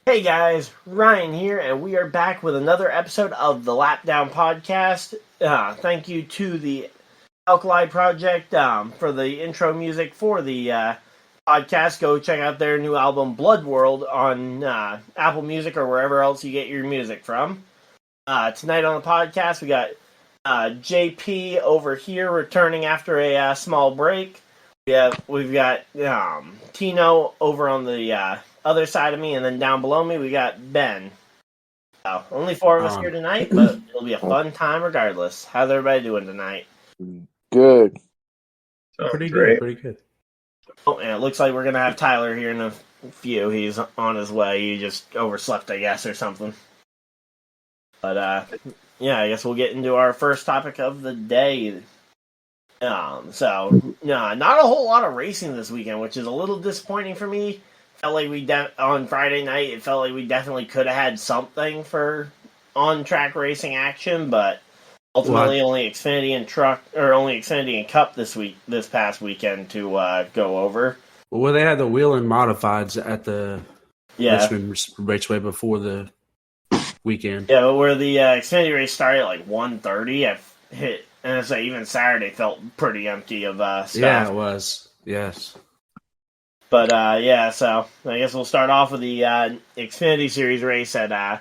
Hey guys, Ryan here, and we are back with another episode of the Lapdown Podcast. Thank you to the Alkali Project for the intro music for the podcast. Go check out their new album, Blood World, on Apple Music or wherever else you get your music from. Tonight on the podcast, we got JP over here returning after a small break. We've got Tino over on the other side of me, and then down below me we got Ben. So, only four of us here tonight, but it'll be a fun time regardless. How's everybody doing tonight? Good. Pretty good. Oh, and it looks like we're gonna have Tyler here in a few. He's on his way. He just overslept, I guess, or something. But yeah, I guess we'll get into our first topic of the day. Not a whole lot of racing this weekend, which is a little disappointing for me. Felt like on Friday night, it felt like we definitely could have had something for on-track racing action, but ultimately only Xfinity and Cup this past weekend to go over. Well, they had the Whelen Modifieds at the Richmond Raceway before the weekend. Yeah, but where the Xfinity race started at like 1:30, and so even Saturday felt pretty empty of stuff. Yeah, it was. Yes. But so I guess we'll start off with the Xfinity Series race at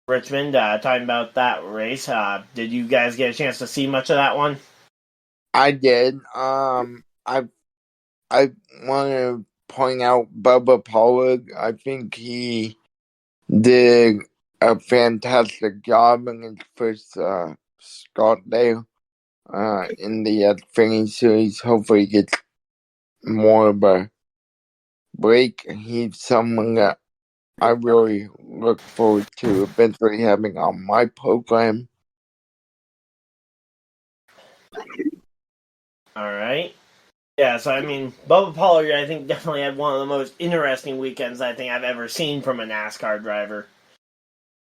Richmond. Talking about that race, did you guys get a chance to see much of that one? I did. I want to point out Bubba Pollard. I think he did a fantastic job in his first start there in the Xfinity Series. Hopefully, he gets more of a break. He's someone that I really look forward to eventually having on my program. All right. Yeah, so I mean, Bubba Pollard, I think, definitely had one of the most interesting weekends I think I've ever seen from a NASCAR driver.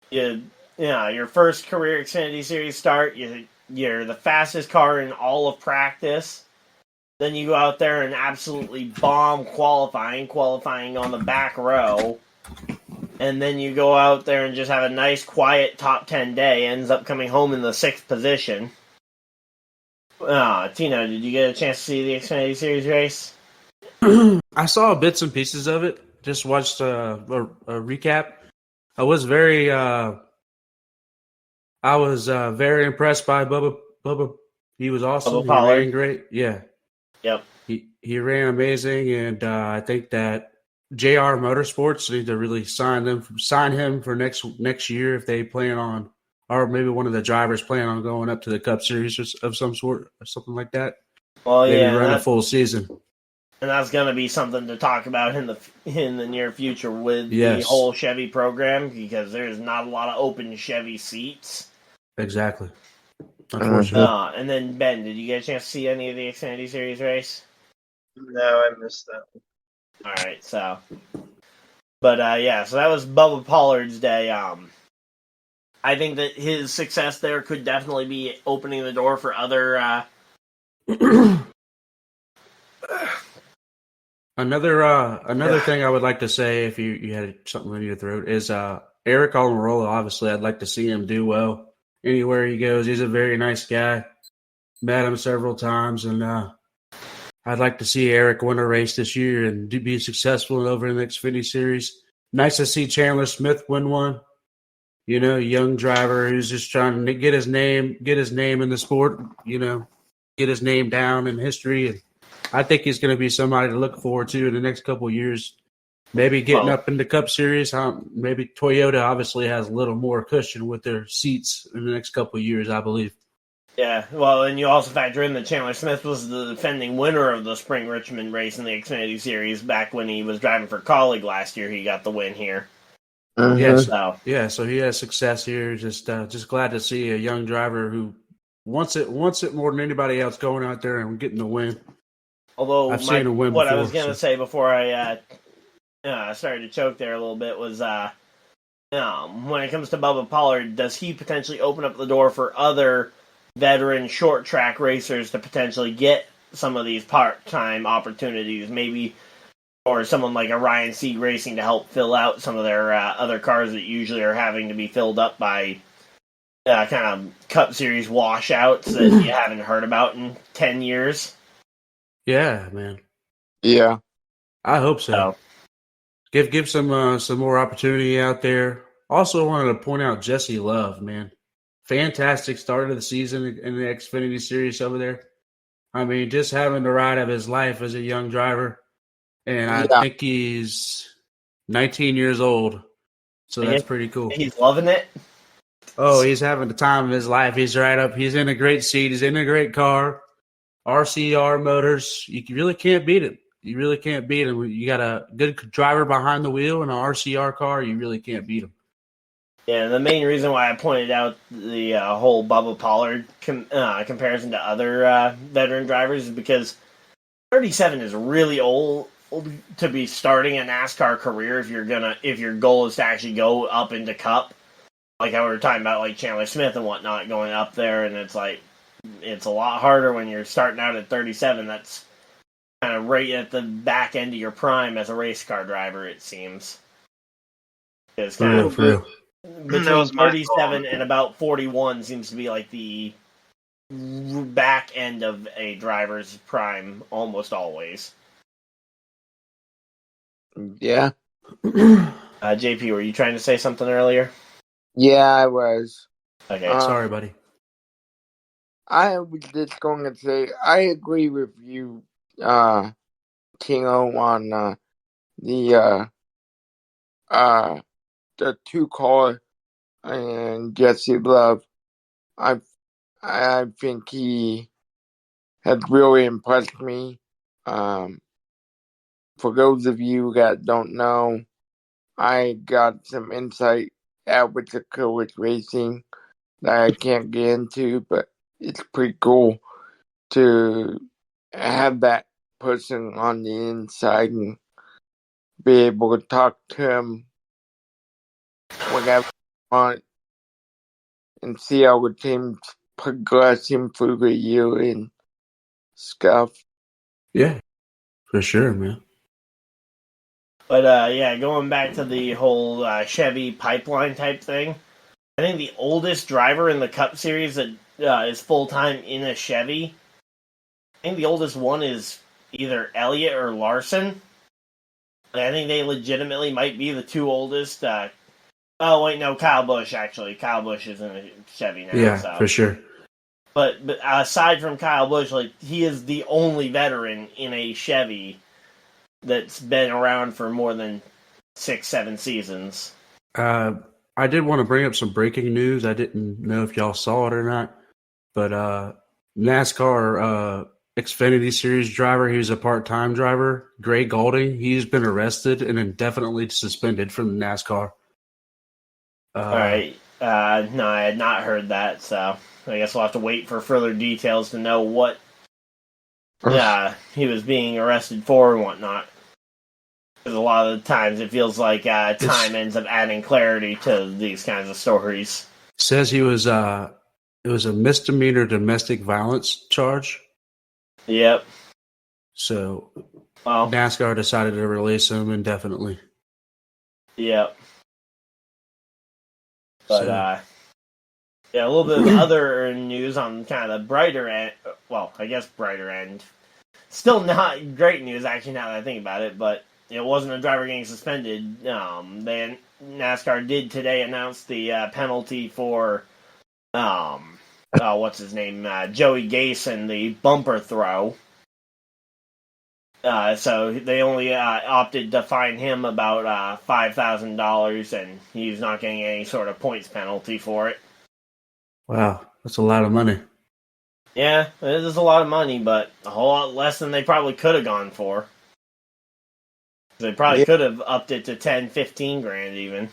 Your first career Xfinity Series start, you're the fastest car in all of practice. Then you go out there and absolutely bomb qualifying on the back row. And then you go out there and just have a nice, quiet top 10 day. Ends up coming home in the 6th position. Tino, did you get a chance to see the Xfinity Series race? I saw bits and pieces of it. Just watched a recap. I was very impressed by Bubba. He was awesome. He ran great. Yeah. Yep. He ran amazing, and I think that JR Motorsports need to really sign him for next year if they plan on, or maybe one of the drivers plan on going up to the Cup Series of some sort or something like that. Well, maybe run a full season. And that's going to be something to talk about in the near future with the whole Chevy program, because there's not a lot of open Chevy seats. Exactly. Unfortunately. And then, Ben, did you get a chance to see any of the Xfinity Series race? No, I missed that one. All right, so. But, so that was Bubba Pollard's day. I think that his success there could definitely be opening the door for other... Another thing I would like to say, if you had something in your throat, is Eric Almirola. Obviously, I'd like to see him do well anywhere he goes. He's a very nice guy. Met him several times, and I'd like to see Eric win a race this year and be successful over in the Xfinity Series. Nice to see Chandler Smith win one. You know, young driver who's just trying to get his name in the sport. You know, get his name down in history, and I think he's going to be somebody to look forward to in the next couple of years. Maybe getting up in the Cup Series. Maybe Toyota obviously has a little more cushion with their seats in the next couple of years, I believe. Yeah, well, and you also factor in that Chandler Smith was the defending winner of the Spring Richmond race in the Xfinity Series back when he was driving for Colleague last year. He got the win here. Mm-hmm. So he has success here. Just glad to see a young driver who wants it more than anybody else going out there and getting the win. Although I've seen him win what before, I was going to say before I started to choke there a little bit was when it comes to Bubba Pollard, does he potentially open up the door for other veteran short track racers to potentially get some of these part-time opportunities? Maybe or someone like a Ryan Sieg Racing to help fill out some of their other cars that usually are having to be filled up by kind of Cup Series washouts that you haven't heard about in 10 years. Yeah, man. Yeah. I hope so. So, Give some more opportunity out there. Also wanted to point out Jesse Love, man. Fantastic start of the season in the Xfinity Series over there. I mean, just having the ride of his life as a young driver. And I Yeah. think he's 19 years old. So I that's guess pretty cool. he's loving it. Oh, he's having the time of his life. He's right up. He's in a great seat. He's in a great car. RCR motors. You really can't beat it. You really can't beat him. You got a good driver behind the wheel in an RCR car. You really can't beat him. Yeah, the main reason why I pointed out the whole Bubba Pollard comparison to other veteran drivers is because 37 is really old to be starting a NASCAR career if your goal is to actually go up into Cup. Like how we were talking about, like Chandler Smith and whatnot going up there, and it's like it's a lot harder when you're starting out at 37. That's kind of right at the back end of your prime as a race car driver, it seems. It's kind of For real. between That was my 37 fault. and about 41 seems to be like the back end of a driver's prime almost always. Yeah. JP, were you trying to say something earlier? Yeah, I was. Okay. Sorry, buddy. I was just going to say, I agree with you, Tino, on the two car and Jesse Love. I think he has really impressed me. For those of you that don't know, I got some insight out with the Comet Racing that I can't get into, but it's pretty cool to have that person on the inside and be able to talk to him whenever you want and see how the team's progressing through the year and stuff. Yeah, for sure, man. But yeah, going back to the whole Chevy pipeline type thing, I think the oldest driver in the Cup Series that is full time in a Chevy, I think the oldest one is either Elliott or Larson. And I think they legitimately might be the two oldest. Oh wait, no, Kyle Busch actually. Kyle Busch is in a Chevy now. Yeah, so. for sure. But aside from Kyle Busch, like he is the only veteran in a Chevy that's been around for more than 6-7 seasons. I did want to bring up some breaking news. I didn't know if y'all saw it or not, but NASCAR Xfinity Series driver, he was a part-time driver, Gray Gaulding, he's been arrested and indefinitely suspended from NASCAR. All right. No, I had not heard that, so I guess we'll have to wait for further details to know what he was being arrested for and whatnot. Because a lot of the times it feels like time ends up adding clarity to these kinds of stories. Says he was it was a misdemeanor domestic violence charge. Yep. So Well, NASCAR decided to release him indefinitely. yep. But So, yeah, a little bit of other news on kind of the brighter end. Well, I guess brighter end. Still not great news, actually, now that I think about it, but it wasn't a driver getting suspended. NASCAR did today announce the penalty for, what's his name? Joey Gase and the bumper throw. So they only opted to fine him about $5,000, and he's not getting any sort of points penalty for it. wow, that's a lot of money. Yeah, it is a lot of money, but a whole lot less than they probably could have gone for. They probably could have upped it to 10, 15 grand even.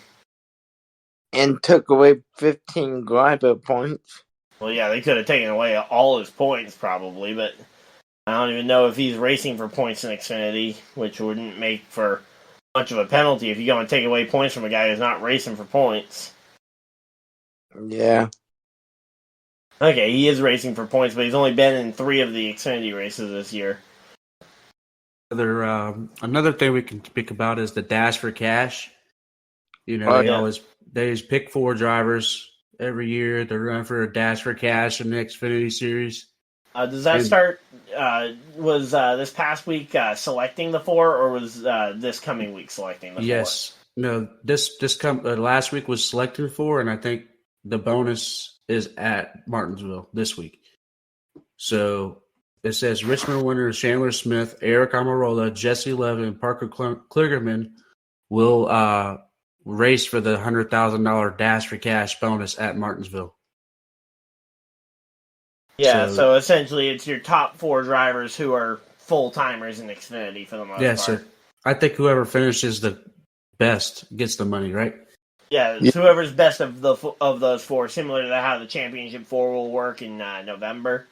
And took away 15 driver points. Well, yeah, they could have taken away all his points probably, but I don't even know if he's racing for points in Xfinity, which wouldn't make for much of a penalty if you go and take away points from a guy who's not racing for points. Yeah. Okay, he is racing for points, but he's only been in 3 of the Xfinity races this year. Another thing we can speak about is the Dash for Cash. You know, Oh, they always pick 4 drivers every year. They're running for a Dash for Cash in the Xfinity Series. Does that start? Was this past week selecting the 4, or was this coming week selecting the 4? Yes. No, last week was selecting 4, and I think the bonus is at Martinsville this week. So it says Richmond winner Chandler Smith, Eric Amarola, Jesse Levin, and Parker Kligerman will race for the $100,000 Dash for Cash bonus at Martinsville. Yeah, so essentially it's your top 4 drivers who are full-timers in Xfinity for the most part. So I think whoever finishes the best gets the money, right? Yeah, it's whoever's best of those 4, similar to how the Championship 4 will work in November.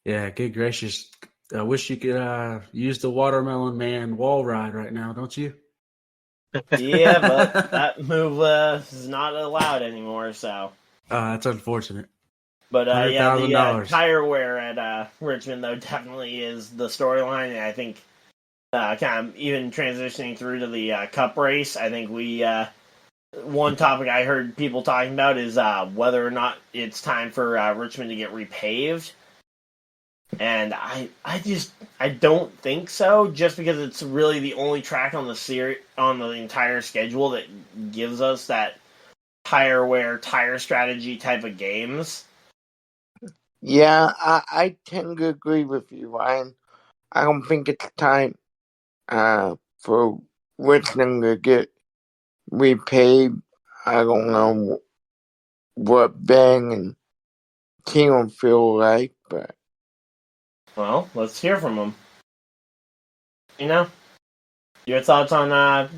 Yeah, good gracious. I wish you could use the Watermelon Man wall ride right now, don't you? Yeah, but that move is not allowed anymore, so. That's unfortunate. But yeah, the $100,000. tire wear at Richmond, though, definitely is the storyline, and I think kind of even transitioning through to the Cup race, I think one topic I heard people talking about is whether or not it's time for Richmond to get repaved. And I don't think so, just because it's really the only track on the entire schedule that gives us that tire wear, tire strategy type of games. Yeah, I tend to agree with you, Ryan. I don't think it's time for Richmond to get repaid. I don't know what Ben and team feel like, but Well, let's hear from them. Your thoughts on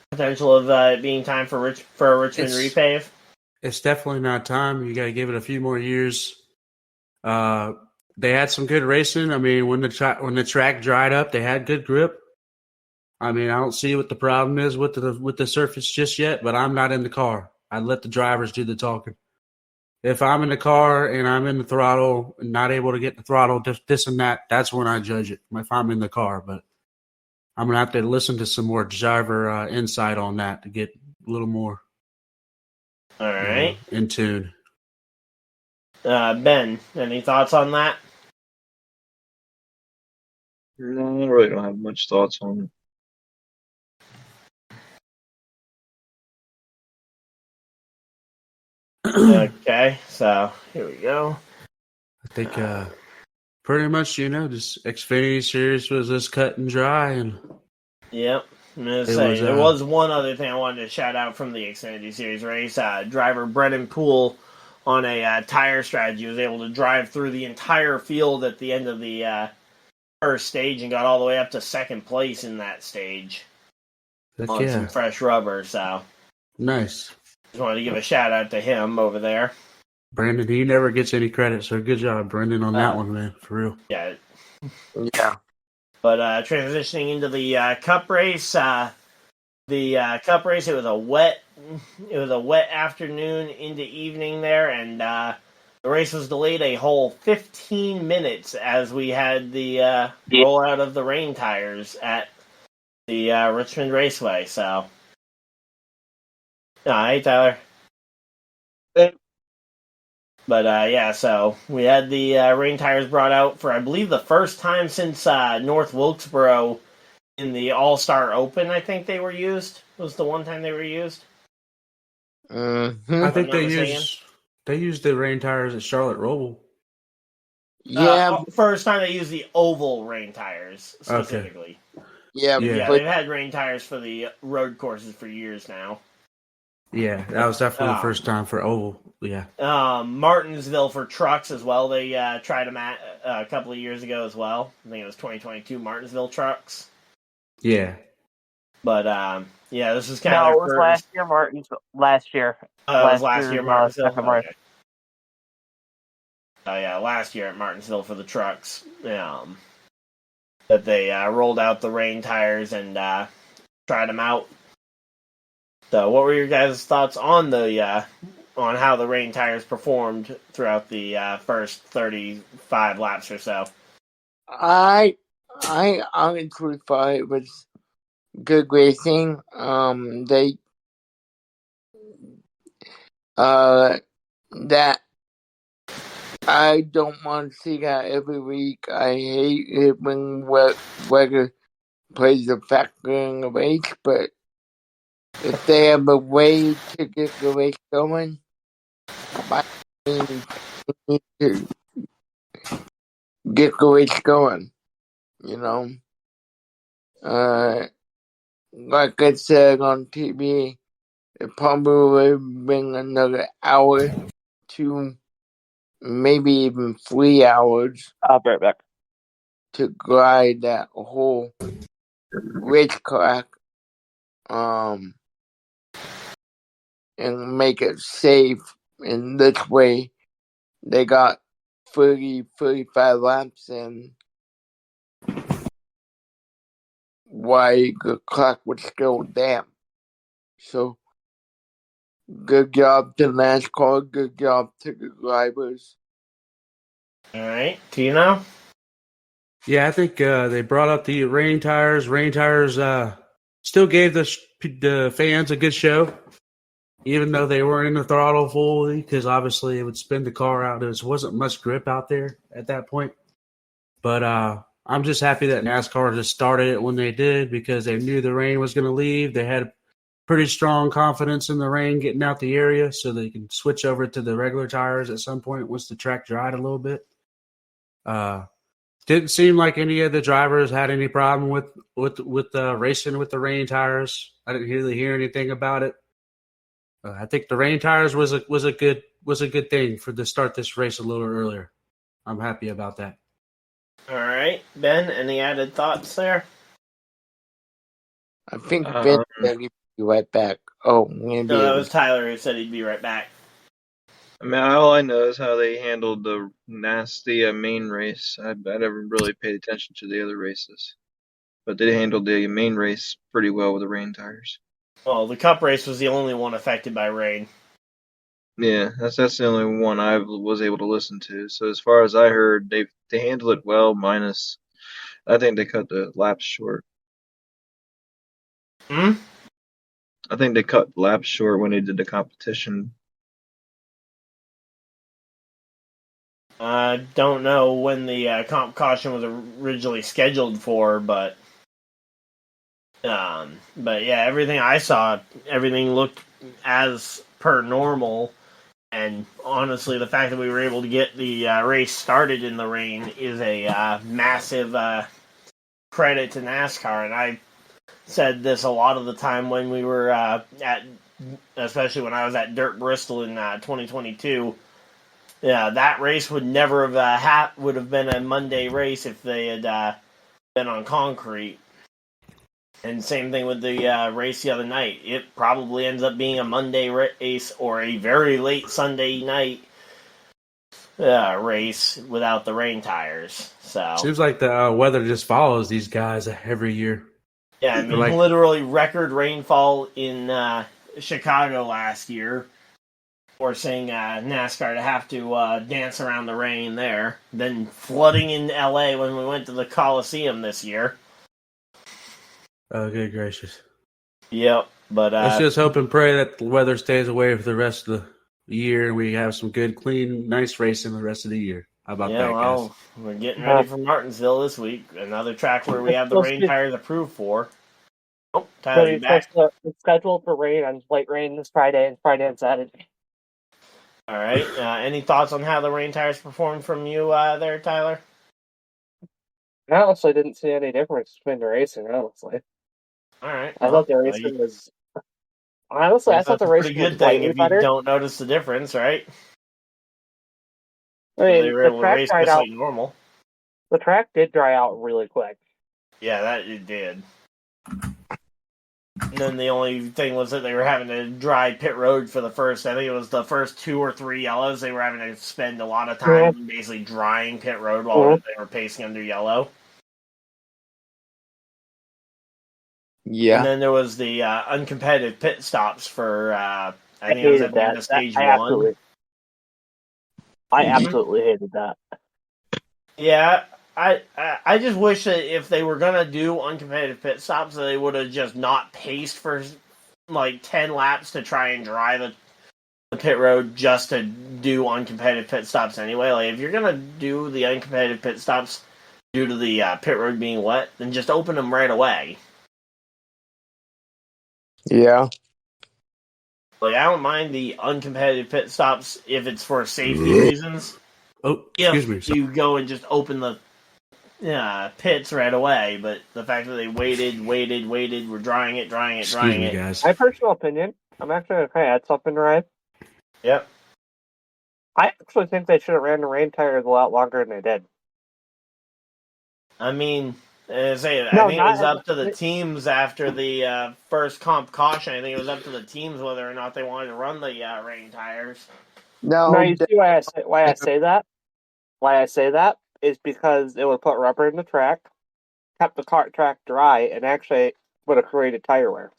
potential of it being time for a Richmond repave? It's definitely not time. You got to give it a few more years. They had some good racing. I mean, when the track dried up, they had good grip. I mean, I don't see what the problem is with the surface just yet, but I'm not in the car. I let the drivers do the talking. If I'm in the car and I'm in the throttle and not able to get the throttle, this and that, that's when I judge it. If I'm in the car, but I'm gonna have to listen to some more driver insight on that to get a little more All right, in tune. Ben, any thoughts on that? No, I really don't have much thoughts on it. Okay, so here we go. I think pretty much, just Xfinity Series was just cut and dry, and yep. I'm gonna say there was one other thing I wanted to shout out from the Xfinity Series race. Driver Brennan Poole on a tire strategy was able to drive through the entire field at the end of the first stage and got all the way up to second place in that stage on some fresh rubber. So nice. Just wanted to give a shout out to him over there. Brandon, he never gets any credit, so good job, Brendan, on that one, man, for real. Yeah. But transitioning into the Cup race, Cup race, it was a wet afternoon into evening there, and the race was delayed a whole 15 minutes as we had the rollout of the rain tires at the Richmond Raceway. So, hey Tyler. But yeah, so we had the rain tires brought out for, I believe, the first time since North Wilkesboro in the All-Star Open. I think they were used. Was the one time they were used? Mm-hmm. I think they used the rain tires at Charlotte Roval. Yeah. First time they used the oval rain tires specifically. Okay. Yeah, they've had rain tires for the road courses for years now. Yeah, that was definitely the first time for oval. Yeah. Martinsville for trucks as well. They tried them a couple of years ago as well. I think it was 2022 Martinsville trucks. Yeah. But yeah, this is kind of it was last year, Martinsville. Last year. Last year, Martinsville. Okay. Oh yeah, last year at Martinsville for the trucks. That they rolled out the rain tires and tried them out. So, what were your guys' thoughts on the on how the rain tires performed throughout the first 35 laps or so? I I honestly thought it was good racing. That I don't want to see that every week. I hate it when weather plays a factor in the race, but if they have a way to get the race going, by all means, they need to get the race going. You know, like I said on TV, it probably would have been another hour to maybe even 3 hours I'll be right back. to glide that whole racetrack, and make it safe. In this way, they got 35 laps in while the clock was still damp. So, good job to NASCAR, good job to the drivers. All right, Tino? Yeah, I think they brought up the rain tires. Rain tires still gave the fans a good show, even though they weren't in the throttle fully, because obviously it would spin the car out. There wasn't much grip out there at that point. But I'm just happy that NASCAR just started it when they did, because they knew the rain was going to leave. They had pretty strong confidence in the rain getting out the area, so they can switch over to the regular tires at some point once the track dried a little bit. Didn't seem like any of the drivers had any problem with racing with the rain tires. I didn't really hear anything about it. I think the rain tires was a good thing for to start this race a little earlier. I'm happy about that. All right, Ben, any added thoughts there? I think Ben said he'd be right back. Oh, maybe No, that was Tyler who said he'd be right back. I mean, all I know is how they handled the nasty main race. I never really paid attention to the other races, but they handled the main race pretty well with the rain tires. Well, the Cup race was the only one affected by rain. Yeah, that's the only one I was able to listen to. So as far as I heard, they handled it well. Minus, I think they cut the laps short. Hmm? I think they cut laps short when they did the competition. I don't know when the comp caution was originally scheduled for, but yeah, everything I saw, everything looked as per normal. And honestly, the fact that we were able to get the race started in the rain is a massive credit to NASCAR. And I said this a lot of the time when we were especially when I was at Dirt Bristol in 2022. Yeah, that race would never have would have been a Monday race if they had been on concrete. And same thing with the race the other night. It probably ends up being a Monday race or a very late Sunday night race without the rain tires. So seems like the weather just follows these guys every year. Yeah, I mean, literally record rainfall in Chicago last year, forcing NASCAR to have to dance around the rain there. Then flooding in LA when we went to the Coliseum this year. Oh, good gracious. Yep, but let's just hope and pray that the weather stays away for the rest of the year and we have some good, clean, nice racing the rest of the year. How about that, guys? We're getting ready for Martinsville this week, another track where we have the rain tires approved for. Oh, Tyler, you back? It's scheduled for rain on light rain this Friday and Saturday. All right. Any thoughts on how the rain tires performed from you there, Tyler? I honestly didn't see any difference between the racing, honestly. All right. I thought the racing was... Honestly, I thought the racing was slightly better. If you don't notice the difference, right? I mean, they were able to race just like normal. The track did dry out really quick. Yeah, that it did. And then the only thing was that they were having to dry pit road for the first, I think it was the first 2 or 3 yellows. They were having to spend a lot of time basically drying pit road while they were pacing under yellow. Yeah. And then there was the uncompetitive pit stops for, I think it was at the end of stage 1. I absolutely hated that. Yeah, I just wish that if they were gonna do uncompetitive pit stops, that they would have just not paced for like 10 laps to try and dry the pit road just to do uncompetitive pit stops anyway. Like if you're gonna do the uncompetitive pit stops due to the pit road being wet, then just open them right away. Yeah. Like I don't mind the uncompetitive pit stops if it's for safety reasons. Oh, excuse If me. you go and just open the pits right away, but the fact that they waited, we're drying it. Excuse me, guys. My personal opinion, I'm actually going to add something, Ryan. Yep. I actually think they should have ran the rain tires a lot longer than they did. I mean, I think it was up to the teams after the first comp caution. I think it was up to the teams whether or not they wanted to run the rain tires. No, you see why I say that? Why I say that is because it would put rubber in the track, kept the track dry, and actually would have created tire wear.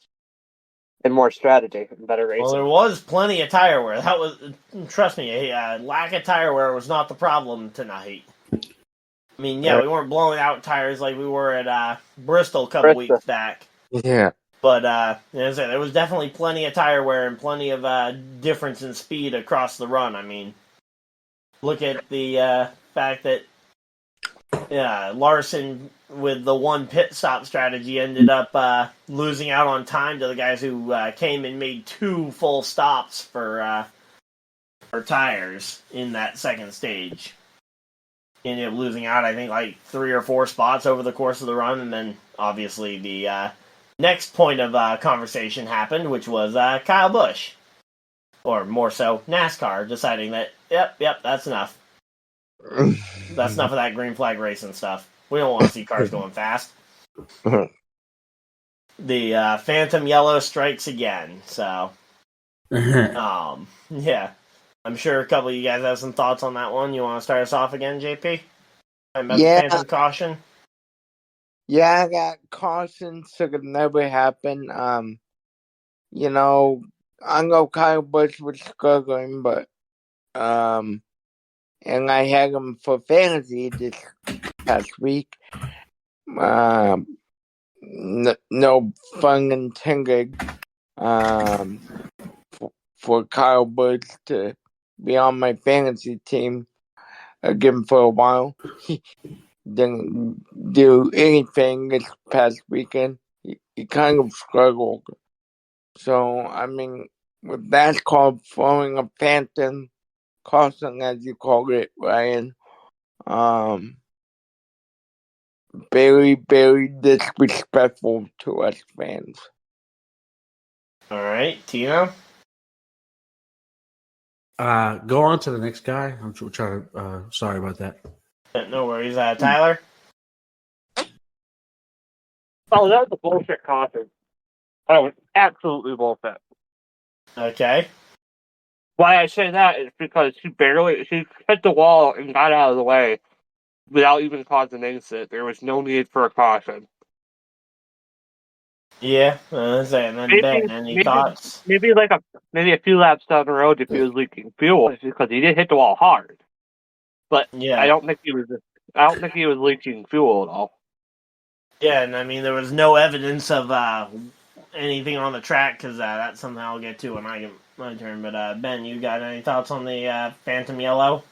And more strategy and better racing. Well, there was plenty of tire wear. That was, trust me, lack of tire wear was not the problem tonight. I mean, yeah, we weren't blowing out tires like we were at Bristol a couple weeks back. Yeah. But as I said, there was definitely plenty of tire wear and plenty of difference in speed across the run. I mean, look at the fact that Larson, with the one pit stop strategy, ended up losing out on time to the guys who came and made 2 full stops for tires in that second stage. Ended up losing out, I think, like 3 or 4 spots over the course of the run, and then obviously the next point of conversation happened, which was Kyle Busch, or more so NASCAR, deciding that yep, that's enough. That's enough of that green flag racing stuff. We don't want to see cars going fast. The Phantom Yellow strikes again, so yeah. I'm sure a couple of you guys have some thoughts on that one. You want to start us off again, JP? About the Phantom caution? Yeah, I got caution, so it could never happen. You know, I know Kyle Busch was struggling, but and I had him for fantasy this past week. No fun intended. For Kyle Busch to be on my fantasy team again for a while. He didn't do anything this past weekend. He kind of struggled. So, I mean, with that's called throwing a phantom caution, as you call it, Ryan. Very, very disrespectful to us fans. All right, Tino? Go on to the next guy. I'm trying to. Sorry about that. No worries. Tyler? Oh, that was a bullshit caution. That was absolutely bullshit. Okay. Why I say that is because she hit the wall and got out of the way without even causing an incident. There was no need for a caution. Yeah, and then Ben, any thoughts? Maybe a few laps down the road if he was leaking fuel, because he did hit the wall hard. But yeah. I don't think he was leaking fuel at all. Yeah, and I mean there was no evidence of anything on the track because that's something I'll get to when I get my turn. But Ben, you got any thoughts on the Phantom Yellow?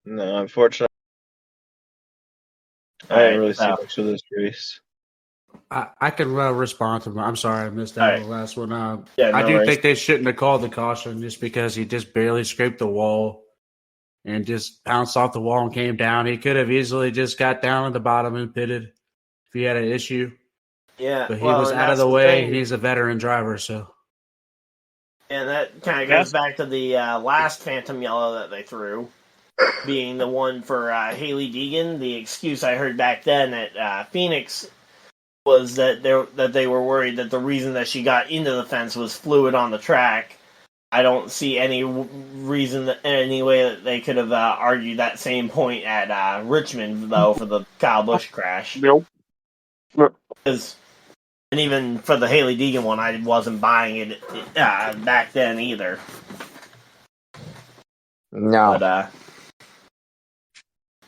No, unfortunately, I didn't really see much of this race. I can respond to him. I'm sorry I missed out on the last one. I worries. think they shouldn't have called the caution just because he just barely scraped the wall and just bounced off the wall and came down. He could have easily just got down at the bottom and pitted if he had an issue. Yeah, but he was out of the way. Thing. He's a veteran driver, so. And that kind of goes back to the last Phantom Yellow that they threw, being the one for Haley Deegan. The excuse I heard back then at Phoenix was that they were worried that the reason that she got into the fence was fluid on the track. I don't see any reason, any way that they could have argued that same point at Richmond, though, for the Kyle Busch crash. Nope. And even for the Haley Deegan one, I wasn't buying it back then either. No. But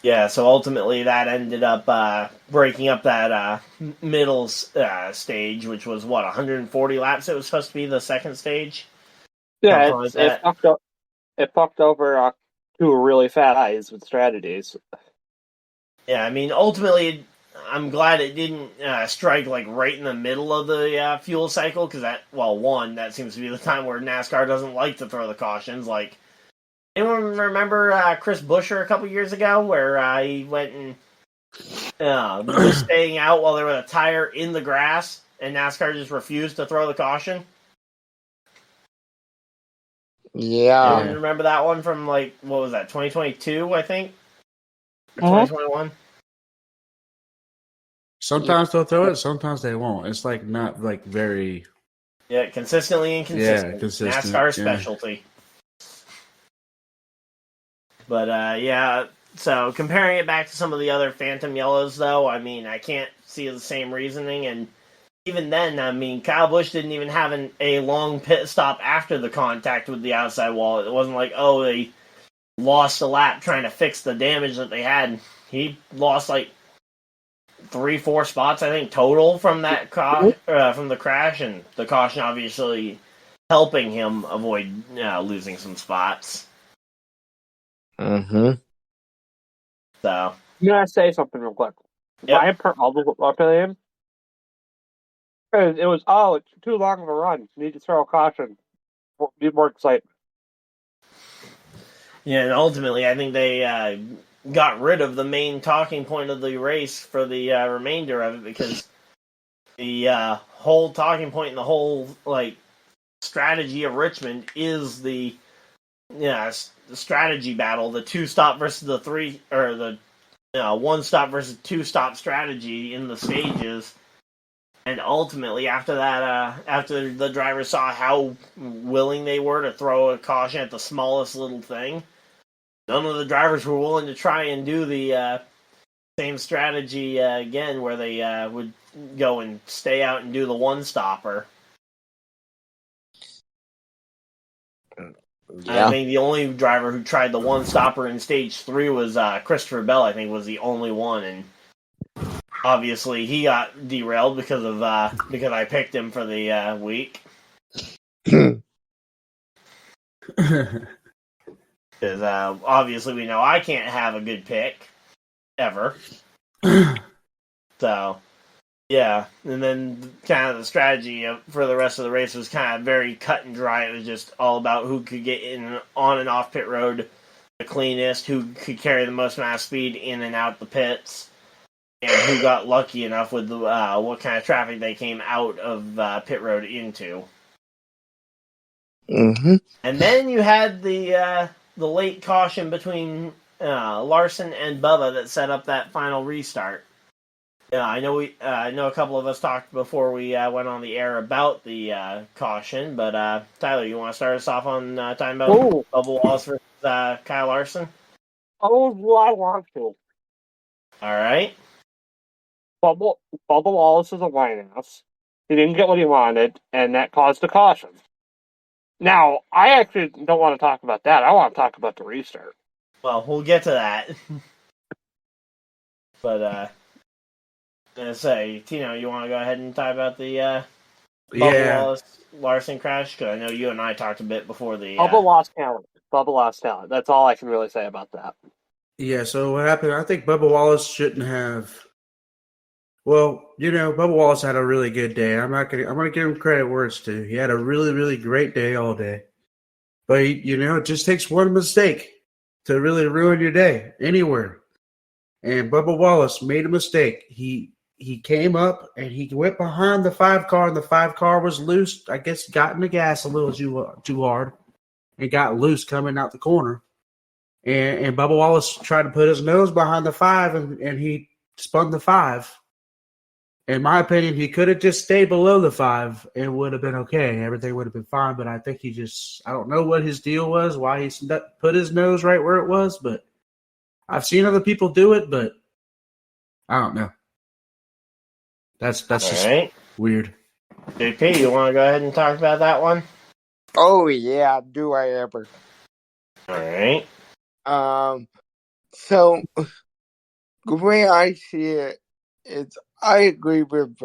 Yeah, so ultimately that ended up breaking up that middle stage, which was, 140 laps? It was supposed to be the second stage? Yeah, Something like that. it fucked over two really fat guys with strategies. Yeah, I mean, ultimately, I'm glad it didn't strike like right in the middle of the fuel cycle, because that seems to be the time where NASCAR doesn't like to throw the cautions. Like, anyone remember Chris Buescher a couple years ago, where he went and was staying out while there was a tire in the grass, and NASCAR just refused to throw the caution? Yeah. Anyone remember that one from, like, what was that, 2022, I think? Or Uh-huh. 2021? Sometimes they'll throw it, sometimes they won't. It's like not like very Yeah, consistently inconsistent. consistent. NASCAR Yeah. specialty. But yeah, so comparing it back to some of the other Phantom Yellows, though, I mean, I can't see the same reasoning. And even then, I mean, Kyle Busch didn't even have a long pit stop after the contact with the outside wall. It wasn't like, oh, they lost a lap trying to fix the damage that they had. He lost like 3-4 spots, I think, total from that from the crash, and the caution obviously helping him avoid losing some spots. Mm-hmm. I'm So, gonna say something real quick. Yep. My opinion is it's too long of a run. You need to throw a caution. Be more excitement. yeah, and ultimately, I think they got rid of the main talking point of the race for the remainder of it, because the whole talking point and the whole strategy of Richmond is the strategy battle, the 2-stop versus the 3, or the 1-stop versus 2-stop strategy in the stages. And ultimately, after that, after the drivers saw how willing they were to throw a caution at the smallest little thing, none of the drivers were willing to try and do the same strategy again, where they would go and stay out and do the 1-stopper. Yeah. I think the only driver who tried the 1-stopper in stage 3 was Christopher Bell. I think was the only one, and obviously he got derailed because I picked him for the week. Because obviously we know I can't have a good pick ever. So yeah, and then kind of the strategy for the rest of the race was kind of very cut and dry. It was just all about who could get in on and off pit road the cleanest, who could carry the most amount of speed in and out the pits, and who got lucky enough with what kind of traffic they came out of pit road into. Mm-hmm. And then you had the late caution between Larson and Bubba that set up that final restart. Yeah, I know a couple of us talked before we went on the air about the caution, but Tyler, you want to start us off on talking about Bubba Wallace versus Kyle Larson? Oh, I want to. All right. Bubba Wallace is a whine ass. He didn't get what he wanted, and that caused a caution. Now, I actually don't want to talk about that. I want to talk about the restart. Well, we'll get to that. But say, Tino, you want to go ahead and talk about the Bubba Wallace Larson crash? Because I know you and I talked a bit before the. Bubba lost talent. Bubba lost talent. That's all I can really say about that. Yeah, so what happened? I think Bubba Wallace shouldn't have. Well, Bubba Wallace had a really good day. I'm gonna give him credit where it's due. He had a really, really great day all day. But it just takes one mistake to really ruin your day anywhere. And Bubba Wallace made a mistake. He came up and he went behind the 5 car, and the 5 car was loose. I guess got in the gas a little too hard and got loose coming out the corner. And Bubba Wallace tried to put his nose behind the 5, and he spun the 5. In my opinion, he could have just stayed below the 5 and would have been okay. Everything would have been fine, but I think I don't know what his deal was, why he put his nose right where it was, but I've seen other people do it, but I don't know. That's just right. Weird. JP, you want to go ahead and talk about that one? Oh yeah, do I ever? All right. So the way I see it is I agree with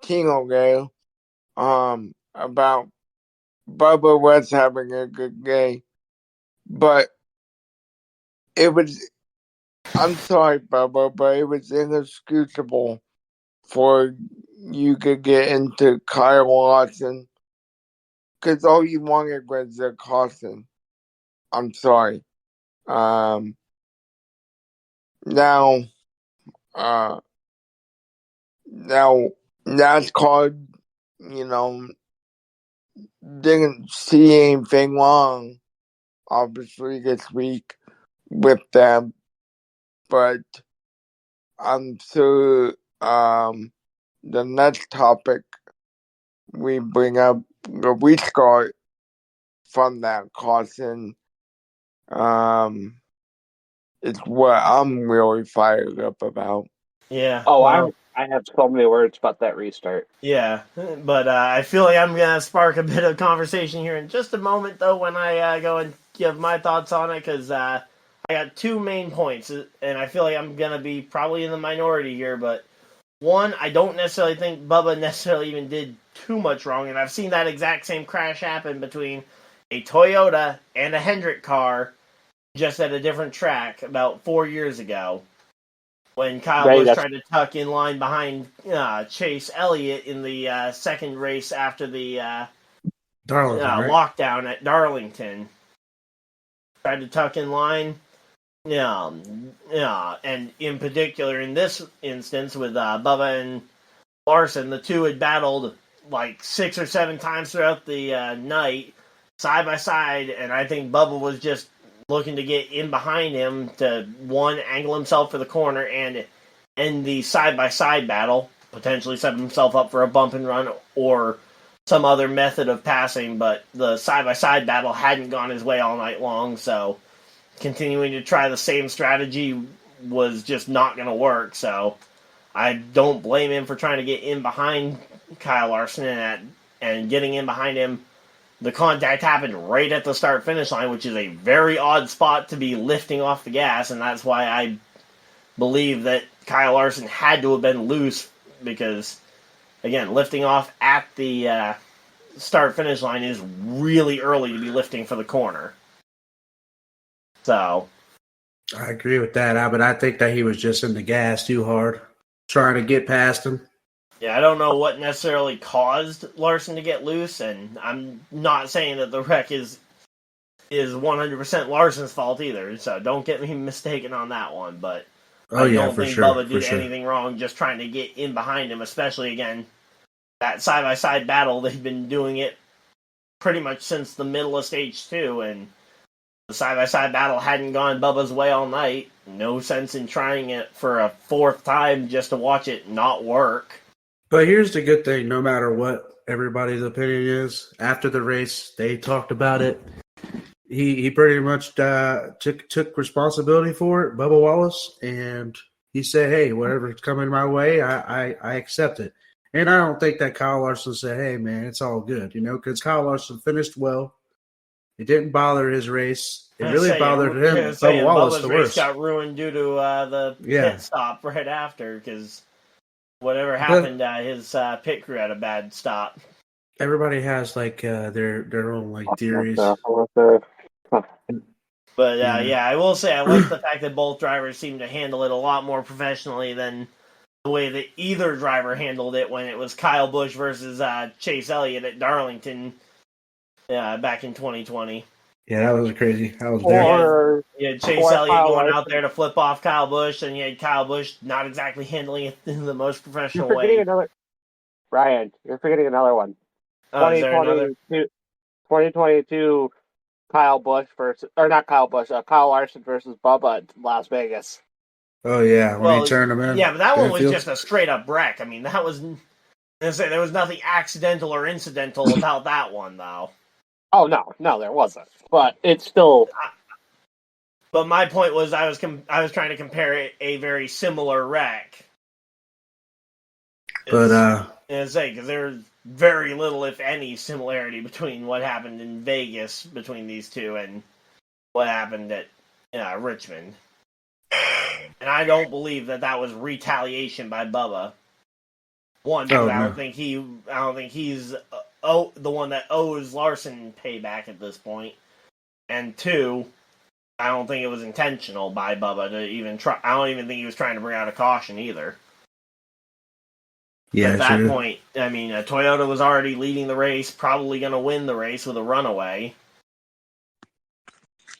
Tino there about Bubba was having a good day, but it was, I'm sorry, Bubba, but it was inexcusable for you to get into Kyle Larson because all you wanted was a caution. I'm sorry. Now, uh, now NASCAR, you know, didn't see anything wrong, obviously, this week with them, but I'm sure the next topic we bring up, the restart from that caution, is what I'm really fired up about. Yeah. Oh, Well, I have so many words about that restart. yeah, but I feel like I'm gonna spark a bit of conversation here in just a moment, though, when I go and give my thoughts on it, because I got two main points, and I feel like I'm gonna be probably in the minority here. But one, I don't necessarily think Bubba necessarily even did too much wrong, and I've seen that exact same crash happen between a Toyota and a Hendrick car, just at a different track about 4 years ago, when Kyle Right, Busch that's tried to tuck in line behind Chase Elliott in the second race after the Darlington, right? lockdown at Darlington. Tried to tuck in line. And in particular, in this instance, with Bubba and Larson, the two had battled like 6 or 7 times throughout the night, side by side, and I think Bubba was just looking to get in behind him to, one, angle himself for the corner and end the side-by-side battle, potentially set himself up for a bump and run or some other method of passing, but the side-by-side battle hadn't gone his way all night long, so continuing to try the same strategy was just not going to work, so I don't blame him for trying to get in behind Kyle Larson and getting in behind him. The contact happened right at the start-finish line, which is a very odd spot to be lifting off the gas, and that's why I believe that Kyle Larson had to have been loose because, again, lifting off at the start-finish line is really early to be lifting for the corner. So, I agree with that, but I think that he was just in the gas too hard, trying to get past him. yeah, I don't know what necessarily caused Larson to get loose, and I'm not saying that the wreck is 100% Larson's fault either, so don't get me mistaken on that one, but Oh, I yeah, don't for think sure. Bubba did anything wrong just trying to get in behind him, especially, again, that side-by-side battle. They've been doing it pretty much since the middle of Stage 2, and the side-by-side battle hadn't gone Bubba's way all night. No sense in trying it for a fourth time just to watch it not work. But here's the good thing, no matter what everybody's opinion is, after the race, they talked about it. He pretty much took responsibility for it, Bubba Wallace, and he said, hey, whatever's coming my way, I accept it. And I don't think that Kyle Larson said, hey, man, it's all good, because Kyle Larson finished well. It didn't bother his race. It really bothered him, Bubba Wallace, Bubba's the race worst. got ruined due to the pit stop right after, because whatever happened, his pit crew had a bad stop. Everybody has their own theories. But yeah, I will say I like the fact that both drivers seem to handle it a lot more professionally than the way that either driver handled it when it was Kyle Busch versus Chase Elliott at Darlington back in 2020. Yeah, that was crazy. I was there. You had Chase Elliott going out there to flip off Kyle Busch, and you had Kyle Busch not exactly handling it in the most professional way. Ryan, you're forgetting another one. Oh, is there another? 2022 Kyle Busch versus, or not Kyle Busch, Kyle Larson versus Bubba at Las Vegas. Oh yeah, when he turned him in. Yeah, but that one was just a straight up wreck. I mean, that was. There was nothing accidental or incidental about that one, though. Oh no, there wasn't. But it's still. But my point was, I was trying to compare a very similar wreck. But because there's very little, if any, similarity between what happened in Vegas between these two and what happened at Richmond. And I don't believe that was retaliation by Bubba. One, because I don't think he's the one that owes Larson payback at this point. And two, I don't think it was intentional by Bubba to even try. I don't even think he was trying to bring out a caution either. Yeah, at that point, I mean, Toyota was already leading the race, probably going to win the race with a runaway.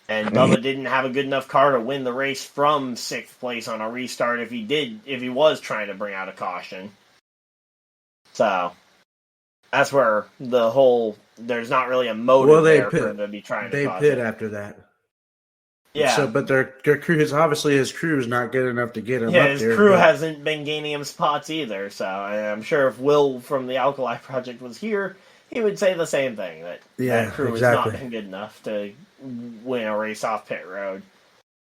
And Bubba didn't have a good enough car to win the race from 6th place on a restart if he was trying to bring out a caution. So, that's where there's not really a motive there for him to be trying to cause They pit it. after that. Yeah. So, but their crew is obviously his crew is not good enough to get him up there. His crew hasn't been gaining him spots either. So I'm sure if Will from the Alkali Project was here, he would say the same thing, that crew has not been good enough to win a race off pit road.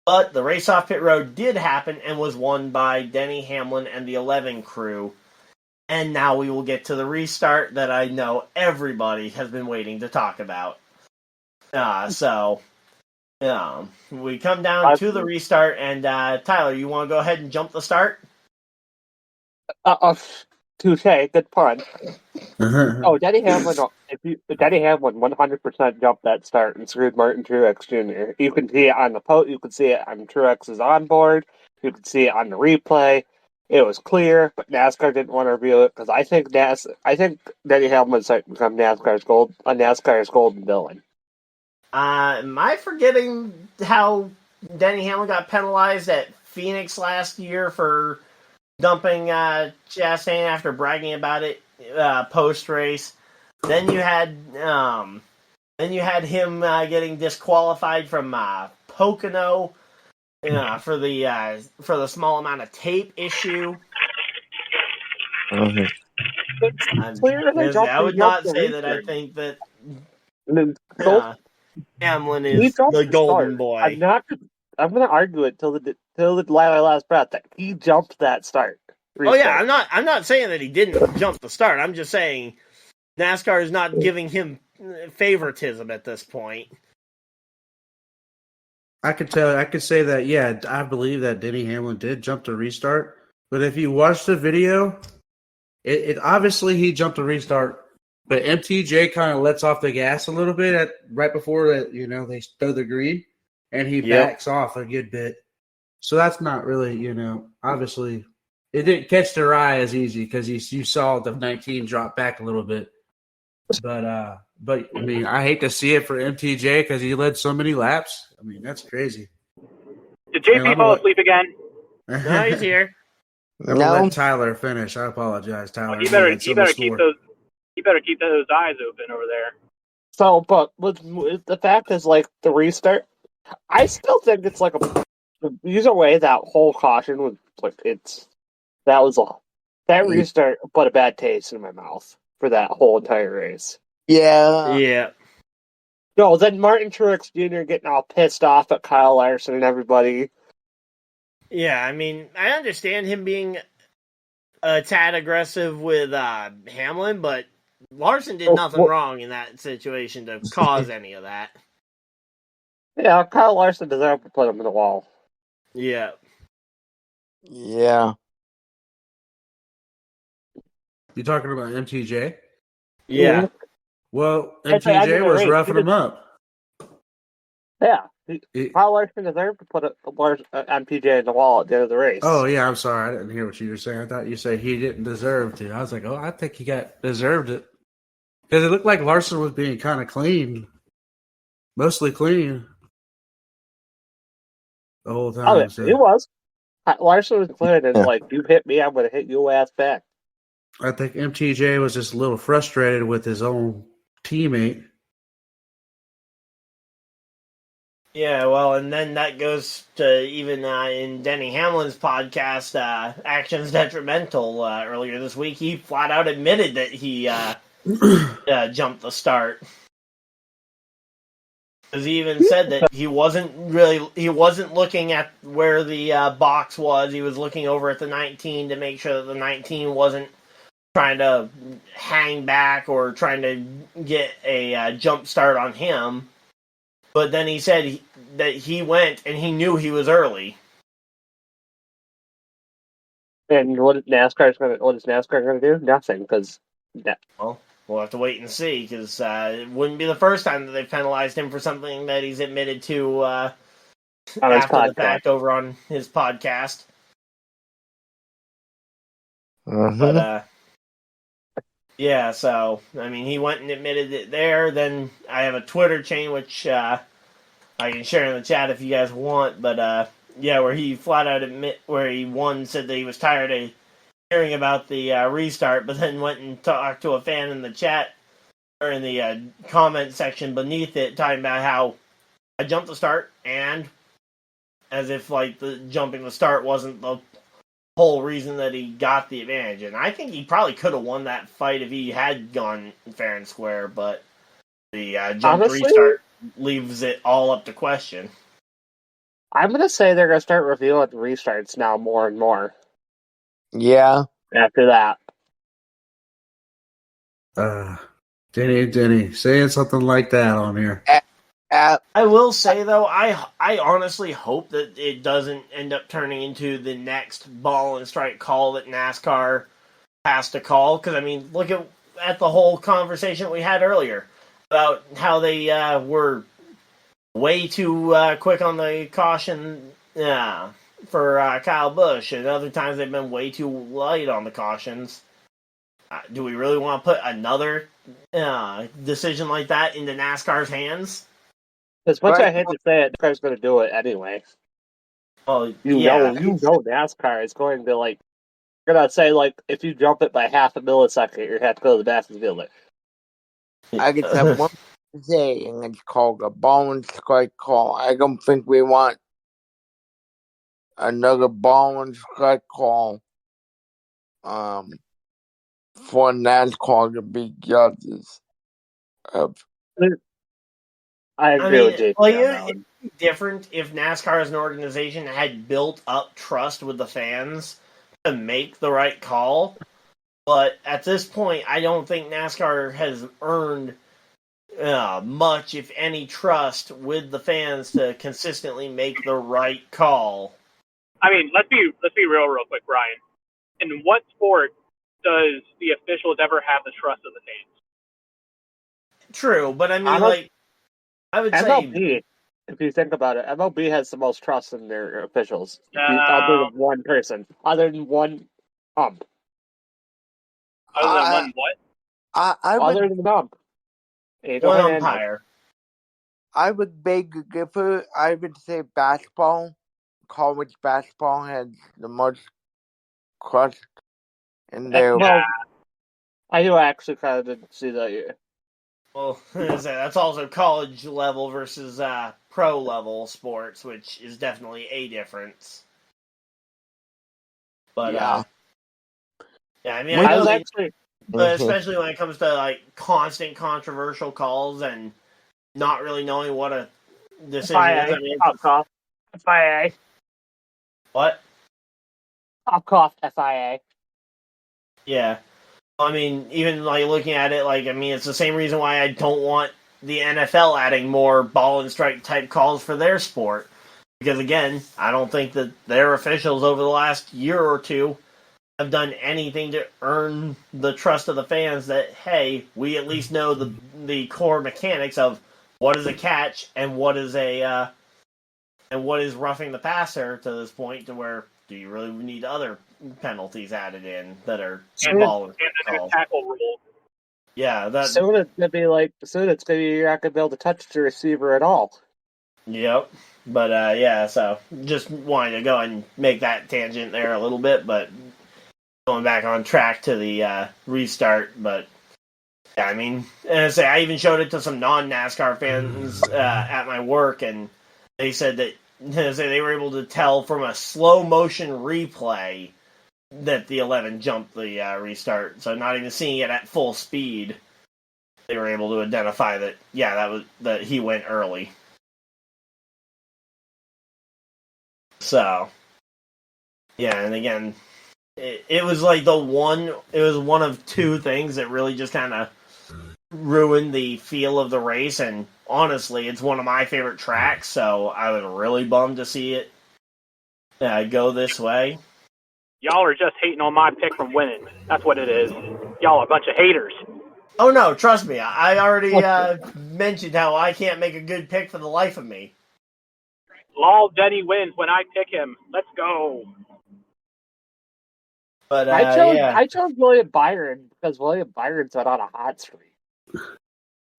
But the race off pit road did happen and was won by Denny Hamlin and the 11 crew. And now we will get to the restart that I know everybody has been waiting to talk about. We come down to the restart, and Tyler, you want to go ahead and jump the start? Touche, good pun. Denny Hamlin 100% jumped that start and screwed Martin Truex Jr. You can see it on the you can see it on Truex's onboard, you can see it on the replay. It was clear, but NASCAR didn't want to reveal it because I think Denny Hamlin's starting to become NASCAR's golden villain. Am I forgetting how Denny Hamlin got penalized at Phoenix last year for dumping Chastain after bragging about it post race? Then you had him getting disqualified from Pocono for the small amount of tape issue. I would not say that I think that Hamlin is the golden boy. I'm going to argue it till the last breath that he jumped that start. Restart. Oh yeah, I'm not saying that he didn't jump the start. I'm just saying NASCAR is not giving him favoritism at this point. I could say that, yeah, I believe that Denny Hamlin did jump the restart. But if you watch the video, it obviously he jumped the restart, but MTJ kind of lets off the gas a little bit right before that, they throw the green, and he backs off a good bit. So that's not really, obviously it didn't catch their eye as easy because you saw the 19 drop back a little bit. But I mean, I hate to see it for MTJ because he led so many laps. I mean, that's crazy. Did JP fall asleep again? No, he's here. Let Tyler finish. I apologize, Tyler. Well, you better keep those eyes open over there. So, but the fact is, like, the restart, I still think it's like either way. That whole caution was like that restart put a bad taste in my mouth for that whole entire race. Yeah. No, then Martin Truex Jr. getting all pissed off at Kyle Larson and everybody. Yeah, I mean, I understand him being a tad aggressive with Hamlin, but Larson did nothing wrong in that situation to cause any of that. Yeah, Kyle Larson deserved to put him in the wall. Yeah. Yeah. You talking about MTJ? Yeah. Mm-hmm. Well, MTJ was roughing him up. Yeah. Kyle Larson deserved to put MTJ in the wall at the end of the race. Oh, yeah, I'm sorry. I didn't hear what you were saying. I thought you said he didn't deserve to. I was like, I think he deserved it. Because it looked like Larson was being kind of clean. Mostly clean. The whole time. Oh, yeah, he was. Larson was clean and like, you hit me, I'm going to hit your ass back. I think MTJ was just a little frustrated with his own teammate. Yeah, well, and then that goes to even in Denny Hamlin's podcast, Actions Detrimental, earlier this week, he flat out admitted that he jumped the start. Because he even said that he wasn't looking at where the box was, he was looking over at the 19 to make sure that the 19 wasn't trying to hang back or trying to get a jump start on him. But then he said that he went and he knew he was early. And what is NASCAR going to do? Nothing, because Well, we'll have to wait and see, because it wouldn't be the first time that they've penalized him for something that he's admitted to on his after the podcast. fact over on his podcast. Mhm. But, yeah, so, I mean, he went and admitted it there. Then I have a Twitter chain, which I can share in the chat if you guys want. But, yeah, where he flat out where he, said that he was tired of hearing about the restart, but then went and talked to a fan in the chat, or in the comment section beneath it, talking about how I jumped the start, and as if, like, the jumping the start wasn't the whole reason that he got the advantage. And I think he probably could have won that fight if he had gone fair and square, but the jump Honestly, restart leaves it all up to question. I'm going to say they're going to start revealing restarts now more and more Yeah. after that. Denny, saying something like that on here. I will say, though, I honestly hope that it doesn't end up turning into the next ball and strike call that NASCAR has to call. Because, I mean, look at the whole conversation we had earlier about how they were way too quick on the caution for Kyle Busch, and other times they've been way too light on the cautions. Do we really want to put another decision like that into NASCAR's hands? As much as Right. I hate to say it, NASCAR's going to do it anyway. Well, You know NASCAR is going to, like, you're going to say, like, if you jump it by half a millisecond, you have to go to the back and field it. I guess that one say, and it's called a ball and strike call. I don't think we want another ball and strike call for NASCAR to be judges of. I agree with JP on that it'd one. be different if NASCAR as an organization had built up trust with the fans to make the right call. But at this point, I don't think NASCAR has earned much, if any, trust with the fans to consistently make the right call. I mean, let's be real quick, Brian. In what sport does the officials ever have the trust of the fans? True, but I mean, I would MLB, say, if you think about it, MLB has the most trust in their officials. No. Other than one person. Other than one ump. Other than one what? Other than the ump. one umpire. I would beg a differ. I would say basketball, college basketball has the most trust in their. Well, I do actually kind of see that. Yeah. Well, that's also college level versus pro level sports, which is definitely a difference. But Yeah. I mean, I I was know actually, but especially when it comes to like constant controversial calls and not really knowing what a decision is. I mean, Top cough. FIA. what? Top cough. FIA. Yeah. I mean, even like looking at it, like, I mean, it's the same reason why I don't want the NFL adding more ball and strike type calls for their sport. Because again, I don't think that their officials over the last year or two have done anything to earn the trust of the fans that, hey, we at least know the core mechanics of what is a catch and what is roughing the passer to this point, to where do you really need other penalties added in that are ball and the new tackle rule. Yeah, that. Soon it's gonna be you're not gonna be able to touch the receiver at all. Yep. But yeah, so just wanted to go and make that tangent there a little bit, but going back on track to the restart. But yeah, I mean, as I say, I even showed it to some non-NASCAR fans at my work, and they said that they were able to tell from a slow motion replay that the 11 jumped the restart. So not even seeing it at full speed, they were able to identify that, yeah, that he went early. So, yeah, and again, it was like it was one of two things that really just kind of ruined the feel of the race, and honestly, it's one of my favorite tracks, so I was really bummed to see it go this way. Y'all are just hating on my pick from winning. That's what it is. Y'all are a bunch of haters. Oh no, trust me. I already mentioned how I can't make a good pick for the life of me. Lol, Denny wins when I pick him. Let's go. But I chose William Byron because William Byron's been on a hot streak.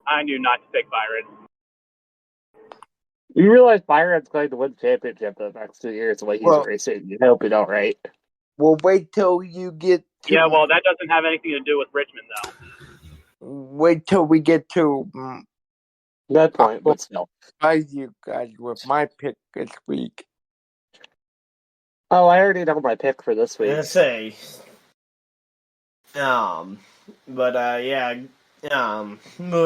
I knew not to pick Byron. You realize Byron's going to win championship in the next 2 years the way he's racing. You hope you don't, right? Well, wait till you get to... Yeah, well, that doesn't have anything to do with Richmond, though. Wait till we get to... Good point, but still. Surprise you guys with my pick this week. Oh, I already know my pick for this week. I'm gonna say. Moving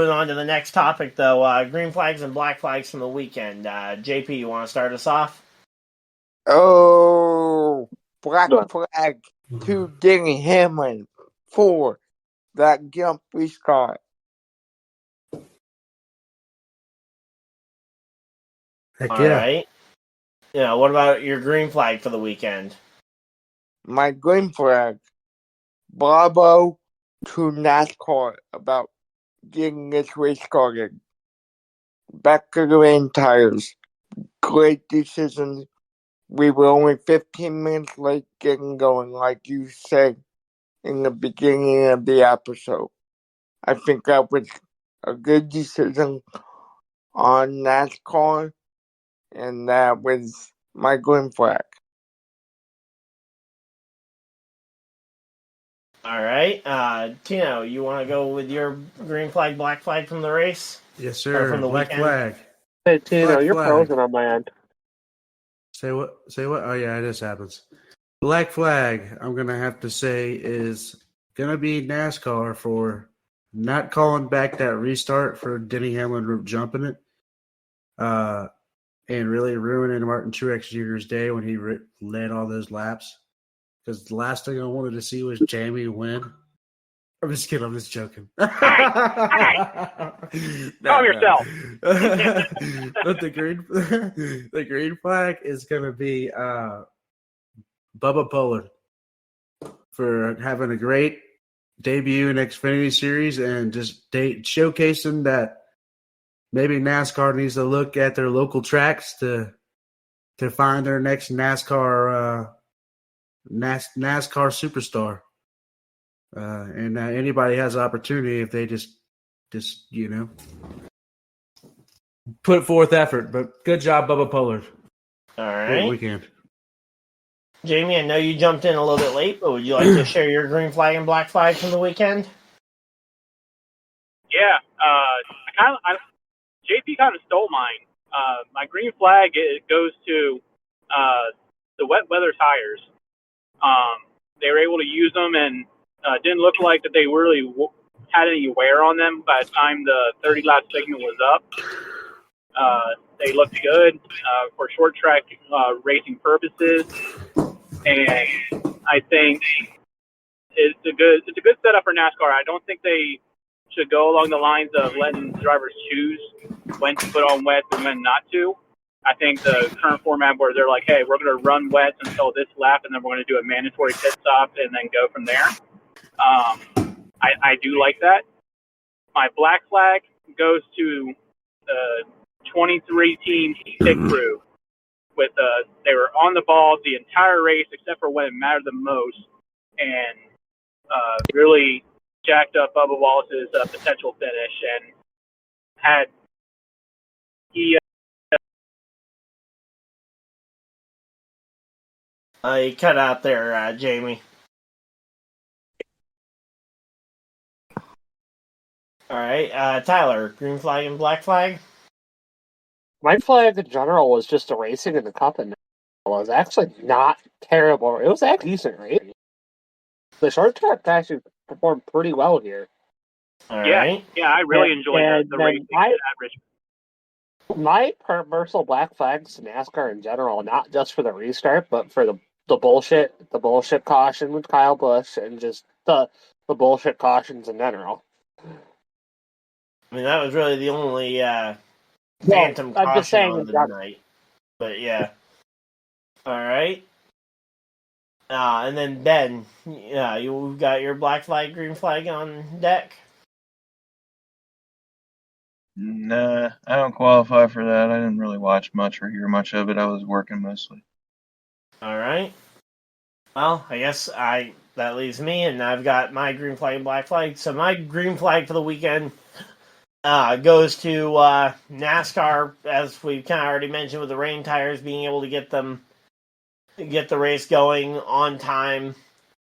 on to the next topic, though. Green flags and black flags from the weekend. JP, you want to start us off? Oh, black flag to Denny Hamlin for that jump restart. Heck All right. Yeah, what about your green flag for the weekend? My green flag, bravo to NASCAR about getting this race started. Back to the rain tires. Great decision. We were only 15 minutes late getting going, like you said in the beginning of the episode. I think that was a good decision on NASCAR, and that was my green flag. All right. Tino, you want to go with your green flag, black flag from the race? Yes, sir. From the Black weekend? flag. Hey, Tino, Black you're flag. frozen on my end. Say what? Oh, yeah, this happens. Black flag, I'm going to have to say, is going to be NASCAR for not calling back that restart for Denny Hamlin jumping it and really ruining Martin Truex Jr.'s day when he led all those laps. Because the last thing I wanted to see was Jamie win. I'm just kidding. I'm just joking. Calm yourself. But the green flag is going to be Bubba Pollard for having a great debut in Xfinity Series and just showcasing that maybe NASCAR needs to look at their local tracks to find their next NASCAR superstar. And anybody has an opportunity if they just put forth effort. But good job, Bubba Pollard. All Great right. weekend. Jamie, I know you jumped in a little bit late, but would you like to share your green flag and black flag from the weekend? Yeah, JP kind of stole mine. My green flag goes to the wet weather tires. They were able to use them and didn't look like that they really had any wear on them by the time the 30 lap segment was up. They looked good for short track racing purposes, and I think it's a good setup for NASCAR. I don't think they should go along the lines of letting drivers choose when to put on wets and when not to. I think the current format where they're like, hey, we're going to run wets until this lap, and then we're going to do a mandatory pit stop and then go from there. I do like that. My black flag goes to the 23-team pit crew. They were on the ball the entire race except for when it mattered the most, and really jacked up Bubba Wallace's potential finish and had he. You cut out there, Jamie. All right, Tyler, green flag and black flag? My flag in general was just the racing in the cup, and it was actually not terrible. It was actually decent, right? The short track actually performed pretty well here. All right. Yeah, I really enjoyed the racing at Richmond. My personal black flags to NASCAR in general, not just for the restart, but for the bullshit caution with Kyle Busch and just the bullshit cautions in general. I mean, that was really the only phantom I'm just caution saying on the night. But yeah. All right. And then Ben, you've got your black flag, green flag on deck. Nah, I don't qualify for that. I didn't really watch much or hear much of it. I was working mostly. All right. Well, I guess that leaves me, and I've got my green flag and black flag. So my green flag for the weekend goes to NASCAR, as we kind of already mentioned with the rain tires, being able to get the race going on time.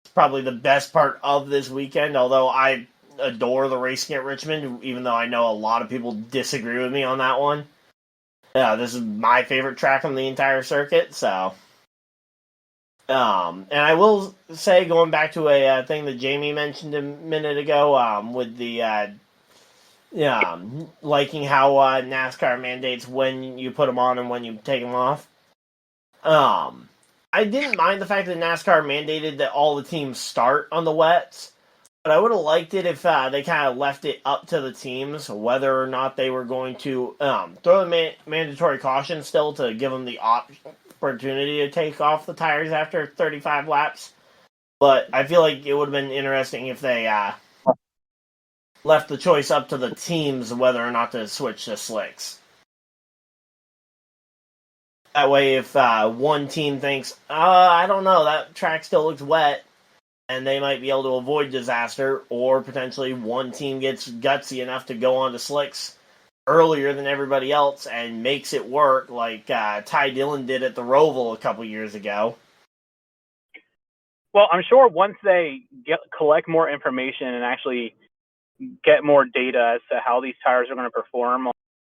It's probably the best part of this weekend, although I adore the racing at Richmond, even though I know a lot of people disagree with me on that one. This is my favorite track on the entire circuit, so. And I will say, going back to a thing that Jamie mentioned a minute ago, with the liking how NASCAR mandates when you put them on and when you take them off. I didn't mind the fact that NASCAR mandated that all the teams start on the wets, but I would have liked it if they kind of left it up to the teams whether or not they were going to throw the mandatory caution still to give them the opportunity to take off the tires after 35 laps. But I feel like it would have been interesting if they left the choice up to the teams whether or not to switch to slicks. That way, if one team thinks, I don't know, that track still looks wet, and they might be able to avoid disaster, or potentially one team gets gutsy enough to go on to slicks earlier than everybody else and makes it work, like Ty Dillon did at the Roval a couple years ago. Well, I'm sure once they collect more information and actually get more data as to how these tires are going to perform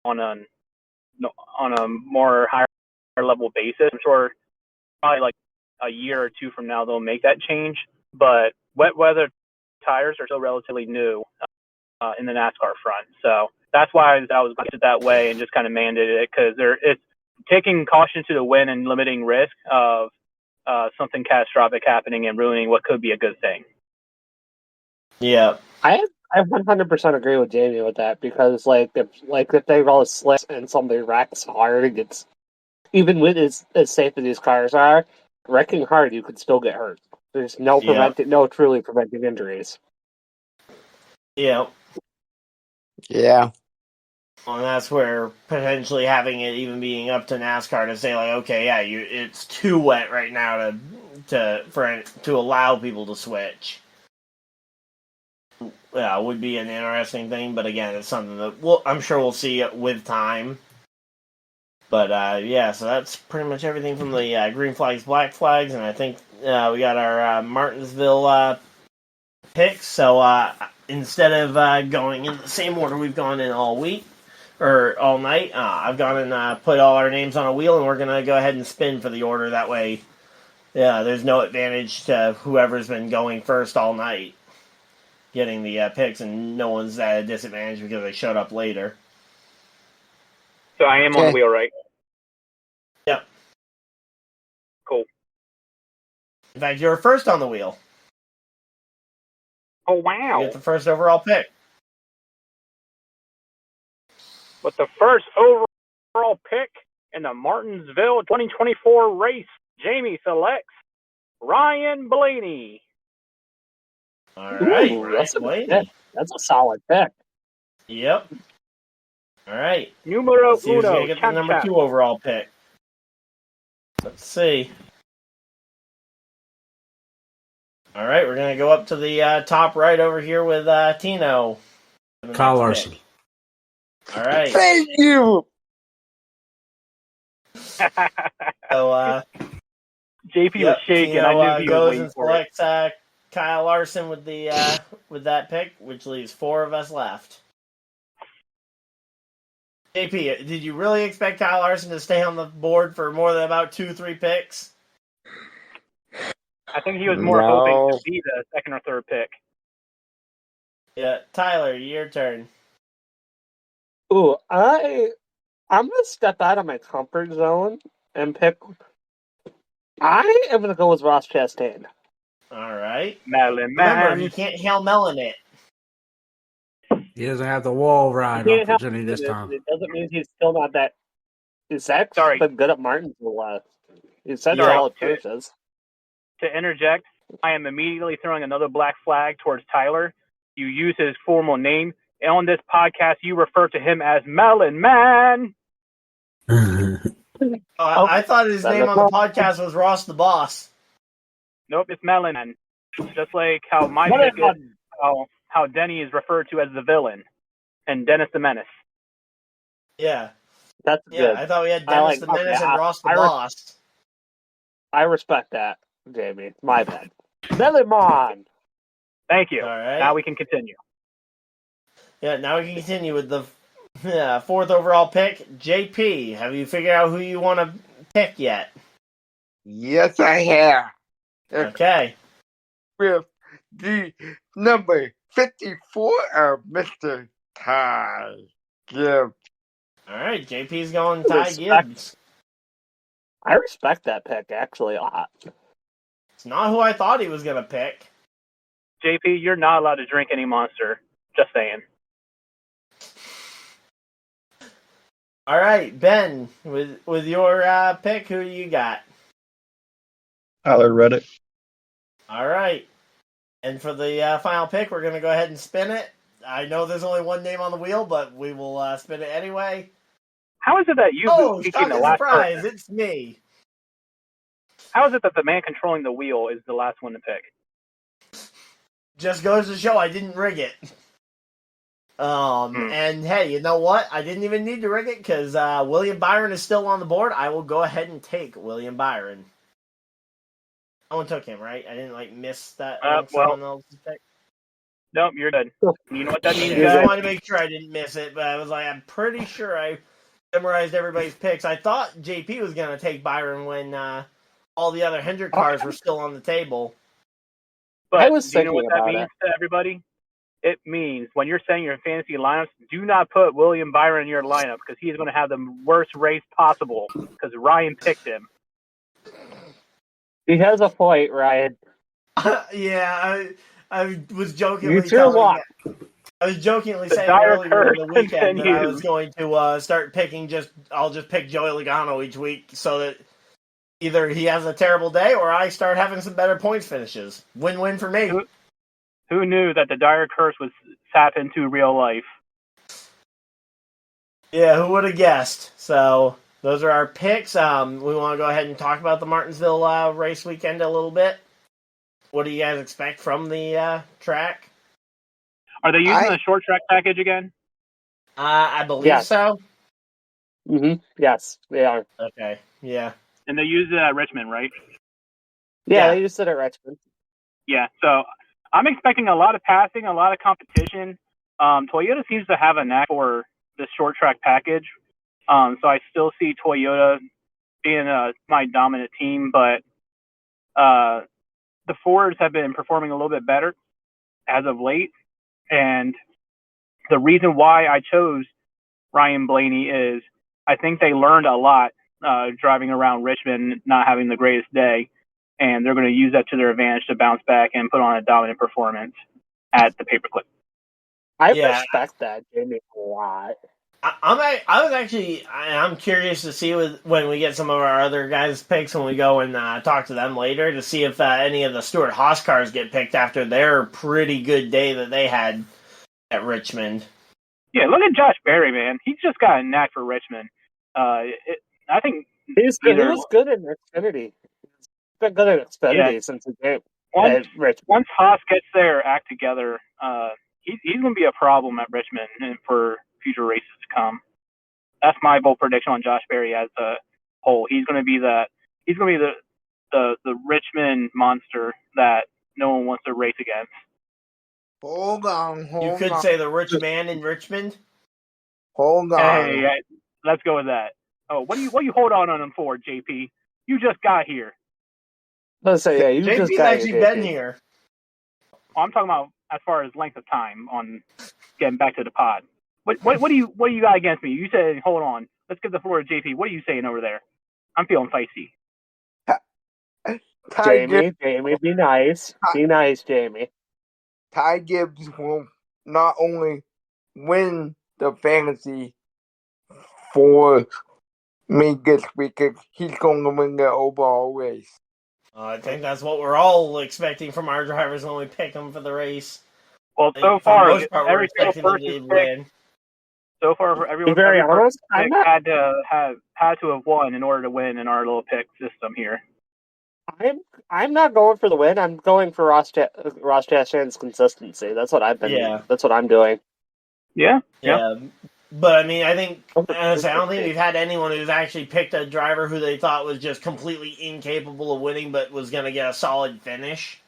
on a more higher level basis, I'm sure probably like a year or two from now they'll make that change. But wet weather tires are still relatively new in the NASCAR front, so that's why I was it that way and just kind of mandated it, because it's taking caution to the wind and limiting risk of something catastrophic happening and ruining what could be a good thing. Yeah. I 100% agree with Jamie with that, because if they roll a slip and somebody wrecks hard and gets, even with as safe as these cars are, wrecking hard, you could still get hurt. There's no truly preventing injuries. Yeah. Yeah. Well, and that's where potentially having it even being up to NASCAR to say, like, okay, yeah, it's too wet right now to allow people to switch. Yeah, would be an interesting thing, but again, it's something that I'm sure we'll see with time. But so that's pretty much everything from the green flags, black flags, and I think we got our Martinsville picks. So instead of going in the same order we've gone in all week or all night, I've gone and put all our names on a wheel, and we're gonna go ahead and spin for the order. That way, there's no advantage to whoever's been going first all night getting the picks, and no one's at a disadvantage because they showed up later. So I am on the wheel, right? Yep. Cool. In fact, you're first on the wheel. Oh, wow. You get the first overall pick. With the first overall pick in the Martinsville 2024 race, Jamie selects Ryan Blaney. All right. Ooh, that's a solid pick. Yep. All right. Numero Let's see who's uno. going to get the number 2 overall pick. Let's see. All right, we're going to go up to the top right over here with Tino. Kyle Larson. All right. Thank you. So, JP was shaking. Tino, I knew he goes was and selects Kyle Larson with with that pick, which leaves 4 of us left. JP, did you really expect Kyle Larson to stay on the board for more than about 2-3 picks? I think he was more hoping to be the second or third pick. Yeah, Tyler, your turn. Ooh, I'm gonna step out of my comfort zone and pick. I am gonna go with Ross Chastain. All right. Melon Remember, Man. you can't Hail Melon it. He doesn't have the wall ride opportunity this time. It doesn't mean he's still not that. He's actually been good at Martinsville. He's had solid finishes. to interject, I am immediately throwing another black flag towards Tyler. You use his formal name, and on this podcast, you refer to him as Melon Man. I thought his name on the podcast was Ross the Boss. Nope, it's Melon Man. Just like how my pick is, how Denny is referred to as the villain, and Dennis the Menace. Yeah. That's good. I thought we had Dennis the Menace and Ross the Boss. I respect that, Jamie. My bad. Melon. Thank you. All right. Now we can continue. Yeah, now we can continue with the fourth overall pick. JP, have you figured out who you want to pick yet? Yes, I have. Okay. With the number 54 of Mr. Ty Gibbs. All right, JP's going Ty Gibbs. I respect that pick, actually, a lot. It's not who I thought he was going to pick. JP, you're not allowed to drink any Monster. Just saying. All right, Ben, with your pick, who you got? Tyler Reddick. All right. And for the final pick, we're going to go ahead and spin it. I know there's only one name on the wheel, but we will spin it anyway. How is it that you picking the last surprise, person? It's me. How is it that the man controlling the wheel is the last one to pick? Just goes to show I didn't rig it. And hey, you know what? I didn't even need to rig it because William Byron is still on the board. I will go ahead and take William Byron. No one took him, right? I didn't miss that. Someone else's pick. Nope, you're good. You know what that means, I guys? wanted to make sure I didn't miss it, but I was like, I'm pretty sure I memorized everybody's picks. I thought JP was going to take Byron when all the other Hendrick cars were still on the table. But I was do you know what thinking that about means to everybody? It means when you're saying your fantasy lineups, do not put William Byron in your lineup because he is going to have the worst race possible because Ryan picked him. He has a point, Ryan. Yeah, I was jokingly You sure what? I was jokingly saying dire earlier in the curse weekend that I continues. was going to start picking I'll just pick Joey Logano each week so that either he has a terrible day or I start having some better points finishes. Win-win for me. Who knew that the dire curse would tap into real life? Yeah, who would have guessed? So those are our picks. We want to go ahead and talk about the Martinsville race weekend a little bit. What do you guys expect from the track? Are they using the short track package again? I believe so. Mm-hmm. Yes, they are. Okay, yeah. And they use it at Richmond, right? Yeah, they just did it at Richmond. Yeah, so I'm expecting a lot of passing, a lot of competition. Toyota seems to have a knack for the short track package. So I still see Toyota being my dominant team, but the Fords have been performing a little bit better as of late. And the reason why I chose Ryan Blaney is I think they learned a lot driving around Richmond, not having the greatest day. And they're going to use that to their advantage to bounce back and put on a dominant performance at the paperclip. I respect that, Jamie, a lot. I'm curious to see when we get some of our other guys' picks when we go and talk to them later to see if any of the Stuart Haas cars get picked after their pretty good day that they had at Richmond. Yeah, look at Josh Berry, man. He's just got a knack for Richmond. I think he's good. He was good in Xfinity. He's been good at Xfinity since the game. Once Haas gets their act together, he's going to be a problem at Richmond and for future races to come. That's my bold prediction on Josh Berry as a whole. He's going to be the Richmond monster that no one wants to race against. Hold on. You could say the rich man in Richmond. Hold on. Hey, let's go with that. Oh, what do you hold on him for, JP? You just got here. Let's say, yeah, you JP's just got actually been here. Oh, I'm talking about as far as length of time on getting back to the pod. What do you got against me? You said, hold on. Let's give the floor to JP. What are you saying over there? I'm feeling feisty. Jamie, be nice. Be nice, Jamie. Ty Gibbs will not only win the fantasy for me this weekend, he's going to win the overall race. I think that's what we're all expecting from our drivers when we pick them for the race. Well, For so the far, most part, we're every single expecting them person to picked. win. So far, for everyone, To be very every person honest, picked had to have won in order to win in our little pick system here. I'm not going for the win. I'm going for Ross Chastain's consistency. That's what I've been. Yeah. That's what I'm doing. Yeah. But I mean, I think honestly, I don't think we've had anyone who's actually picked a driver who they thought was just completely incapable of winning, but was going to get a solid finish.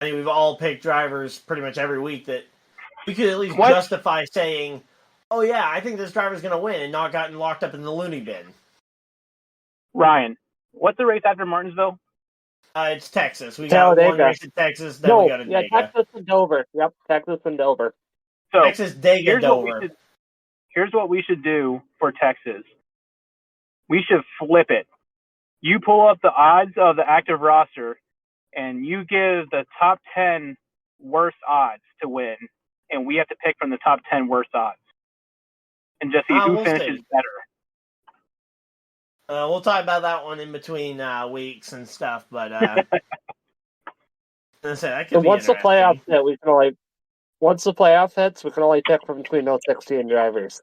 I think we've all picked drivers pretty much every week that we could at least justify saying, "Oh yeah, I think this driver's going to win," and not gotten locked up in the loony bin. Ryan, what's the race after Martinsville? It's Texas. We got one race in Texas, then we got a Dega. Texas and Dover. Yep, Texas and Dover. So Texas, Dega, Dover. Here's what we should do for Texas. We should flip it. You pull up the odds of the active roster, and you give the top 10 worst odds to win, and we have to pick from the top 10 worst odds, and just see who finishes better. We'll talk about that one in between weeks and stuff, but that could be once the playoff hit, once the playoff hits, we can only pick from between those 16 drivers.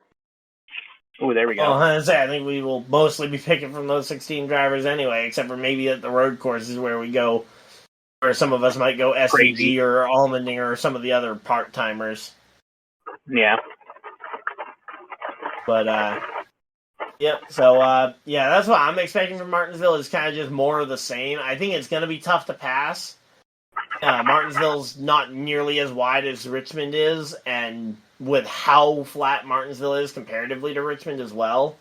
Oh, there we go. I think we will mostly be picking from those 16 drivers anyway, except for maybe at the road courses where we go, where some of us might go SVG or Almendinger or some of the other part-timers. Yeah. But, yep, so, that's what I'm expecting from Martinsville is kind of just more of the same. I think it's going to be tough to pass. Martinsville's not nearly as wide as Richmond is, and with how flat Martinsville is comparatively to Richmond as well,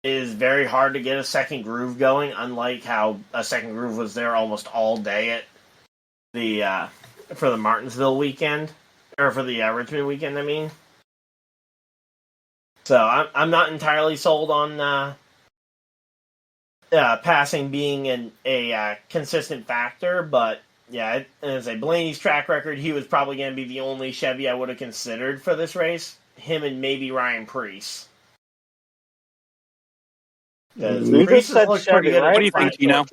it is very hard to get a second groove going, unlike how a second groove was there almost all day at the for the Martinsville weekend, or for the Richmond weekend, I mean. So I'm not entirely sold on passing being a consistent factor, but yeah, as a Blaney's track record, he was probably going to be the only Chevy I would have considered for this race. Him and maybe Ryan Preece. Because Preece has looked pretty good. What do you think, Tino?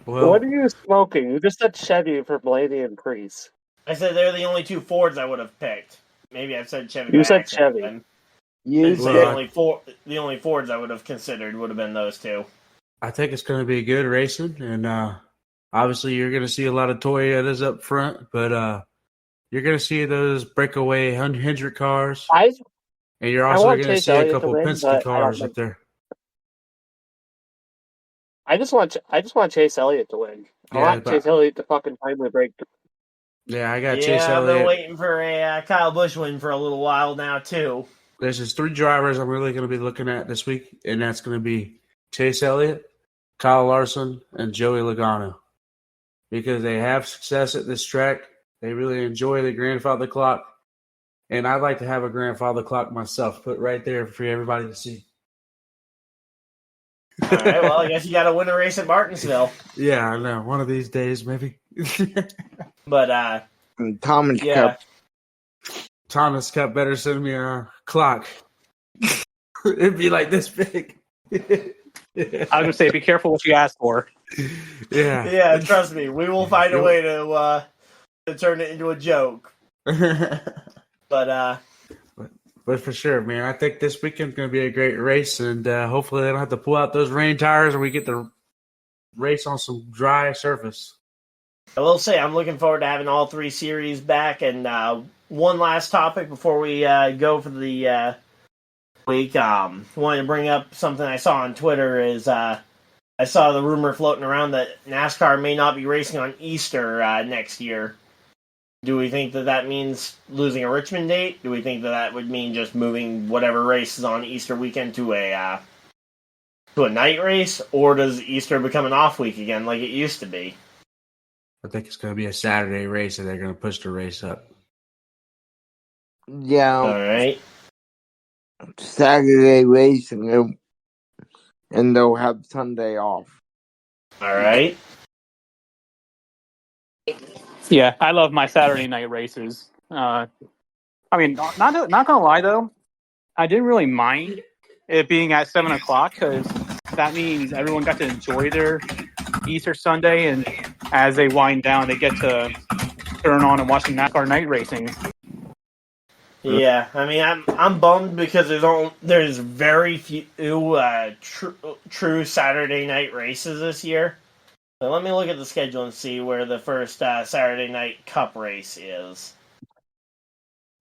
What are you smoking? You just said Chevy for Blaney and Preece. I said they're the only two Fords I would have picked. Maybe I've said Chevy. You said Chevy. The only Fords I would have considered would have been those two. I think it's going to be good racing, and obviously you're going to see a lot of Toyotas up front, but you're going to see those breakaway Hendrick cars, and you're also going to see a couple Penske cars up there. I just want Chase Elliott to win. I want Chase Elliott to fucking finally break. Yeah, I got Chase Elliott. I've been waiting for a Kyle Busch win for a little while now too. There's just three drivers I'm really going to be looking at this week, and that's going to be Chase Elliott, Kyle Larson, and Joey Logano. Because they have success at this track. They really enjoy the grandfather clock. And I'd like to have a grandfather clock myself put right there for everybody to see. All right, well, I guess you got to win a race at Martinsville. Yeah, I know. One of these days, maybe. But, Thomas Cup. Thomas Cup better send me a clock. It'd be like this big. I was going to say, be careful what you ask for. Yeah. Yeah, trust me. We will find a way to turn it into a joke. But for sure, man, I think this weekend's going to be a great race, and hopefully they don't have to pull out those rain tires and we get the race on some dry surface. I will say I'm looking forward to having all three series back. And one last topic before we go for the week. Wanted to bring up something I saw on Twitter is I saw the rumor floating around that NASCAR may not be racing on Easter next year. Do we think that means losing a Richmond date? Do we think that would mean just moving whatever race is on Easter weekend to a night race? Or does Easter become an off week again like it used to be? I think it's going to be a Saturday race, and they're going to push the race up. Yeah. All right. Saturday race, and they'll have Sunday off. All right. Yeah, I love my Saturday night races. I mean, not gonna lie though, I didn't really mind it being at 7:00 because that means everyone got to enjoy their Easter Sunday, and as they wind down, they get to turn on and watch some NASCAR night racing. Yeah, I mean, I'm bummed because there's very few true Saturday night races this year. But let me look at the schedule and see where the first Saturday night Cup race is.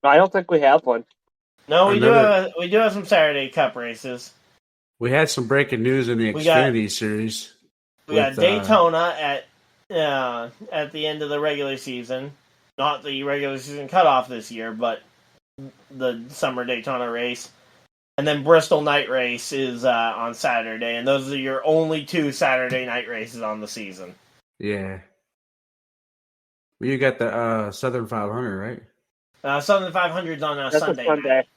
I don't think we have one. No, we do have some Saturday Cup races. We had some breaking news in the Xfinity series. We got Daytona at the end of the regular season, not the regular season cutoff this year, but the summer Daytona race. And then Bristol night race is on Saturday, and those are your only 2 Saturday night races on the season. Yeah. Well, you got the Southern 500, right? Southern 500's on That's Sunday. a Sunday.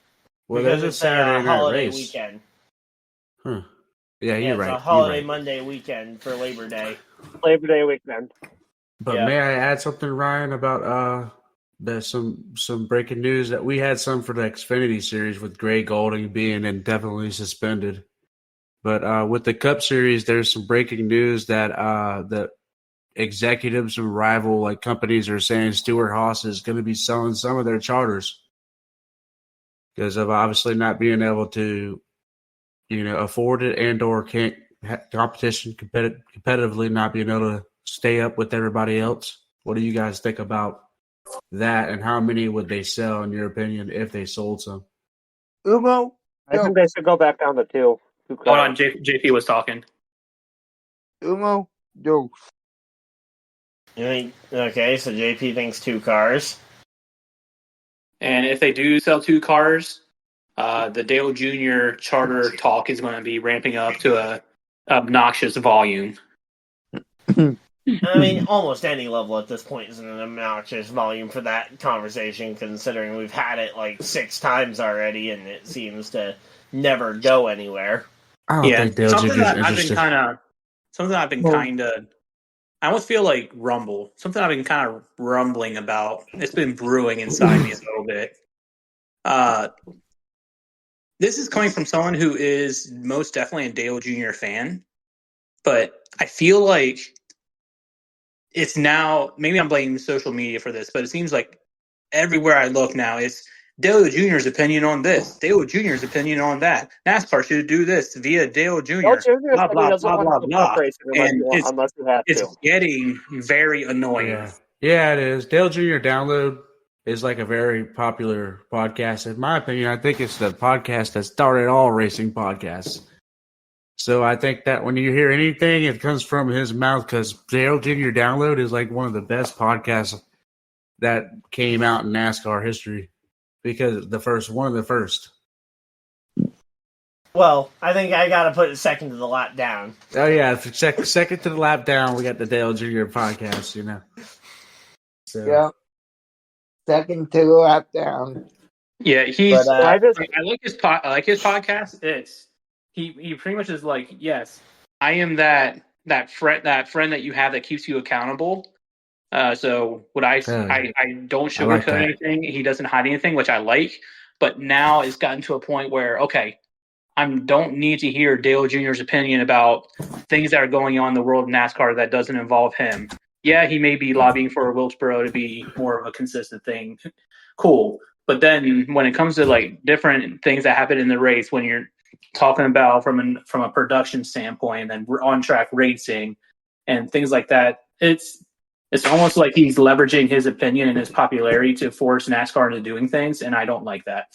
Well, there's a Saturday night holiday race. Weekend. Huh. Yeah, you're right. It's a holiday Monday weekend for Labor Day. Labor Day weekend. But may I add something, Ryan, about there's some breaking news that we had some for the Xfinity series with Gray Golding being indefinitely suspended. But with the Cup series, there's some breaking news that the executives of rival companies are saying Stewart Haas is going to be selling some of their charters because of obviously not being able to, afford it and or can't competition competitively not being able to stay up with everybody else. What do you guys think about that, and how many would they sell, in your opinion, if they sold some? Umo, I think they should go back down to 2. Hold on, JP was talking. Umo, yo. Okay, so JP thinks 2 cars. And if they do sell 2 cars, the Dale Jr. charter talk is going to be ramping up to a obnoxious volume. I mean, almost any level at this point is an obnoxious volume for that conversation, considering we've had it 6 times already, and it seems to never go anywhere. I don't think Dale something Jr.'s that interested. I've been kind of, I almost feel like rumble. Something I've been kind of rumbling about. It's been brewing inside me a little bit. This is coming from someone who is most definitely a Dale Jr. fan, but I feel like it's now, maybe I'm blaming social media for this, but it seems like everywhere I look now, it's Dale Jr.'s opinion on this, Dale Jr.'s opinion on that. NASCAR should do this via Dale Jr. Dale Jr. Blah, blah, blah, blah, blah. And unless you have it's to. getting very annoying. Yeah, it is. Dale Jr. Download is a very popular podcast. In my opinion, I think it's the podcast that started all racing podcasts. So I think that when you hear anything, it comes from his mouth, because Dale Jr. Download is one of the best podcasts that came out in NASCAR history, because one of the first. Well, I think I got to put it second to the lap down. Oh yeah, second to the lap down, we got the Dale Jr. podcast. So. Yeah. Second to the lap down. Yeah, he's. I like his podcast. He pretty much is yes, I am that friend that you have that keeps you accountable. So what I don't sugarcoat anything. He doesn't hide anything, which I like. But now it's gotten to a point where I don't need to hear Dale Jr.'s opinion about things that are going on in the world of NASCAR that doesn't involve him. Yeah, he may be lobbying for Wilkesboro to be more of a consistent thing. Cool. But then when it comes to different things that happen in the race, when you're talking about from a production standpoint and on track racing and things like that, it's almost like he's leveraging his opinion and his popularity to force NASCAR into doing things, and I don't like that.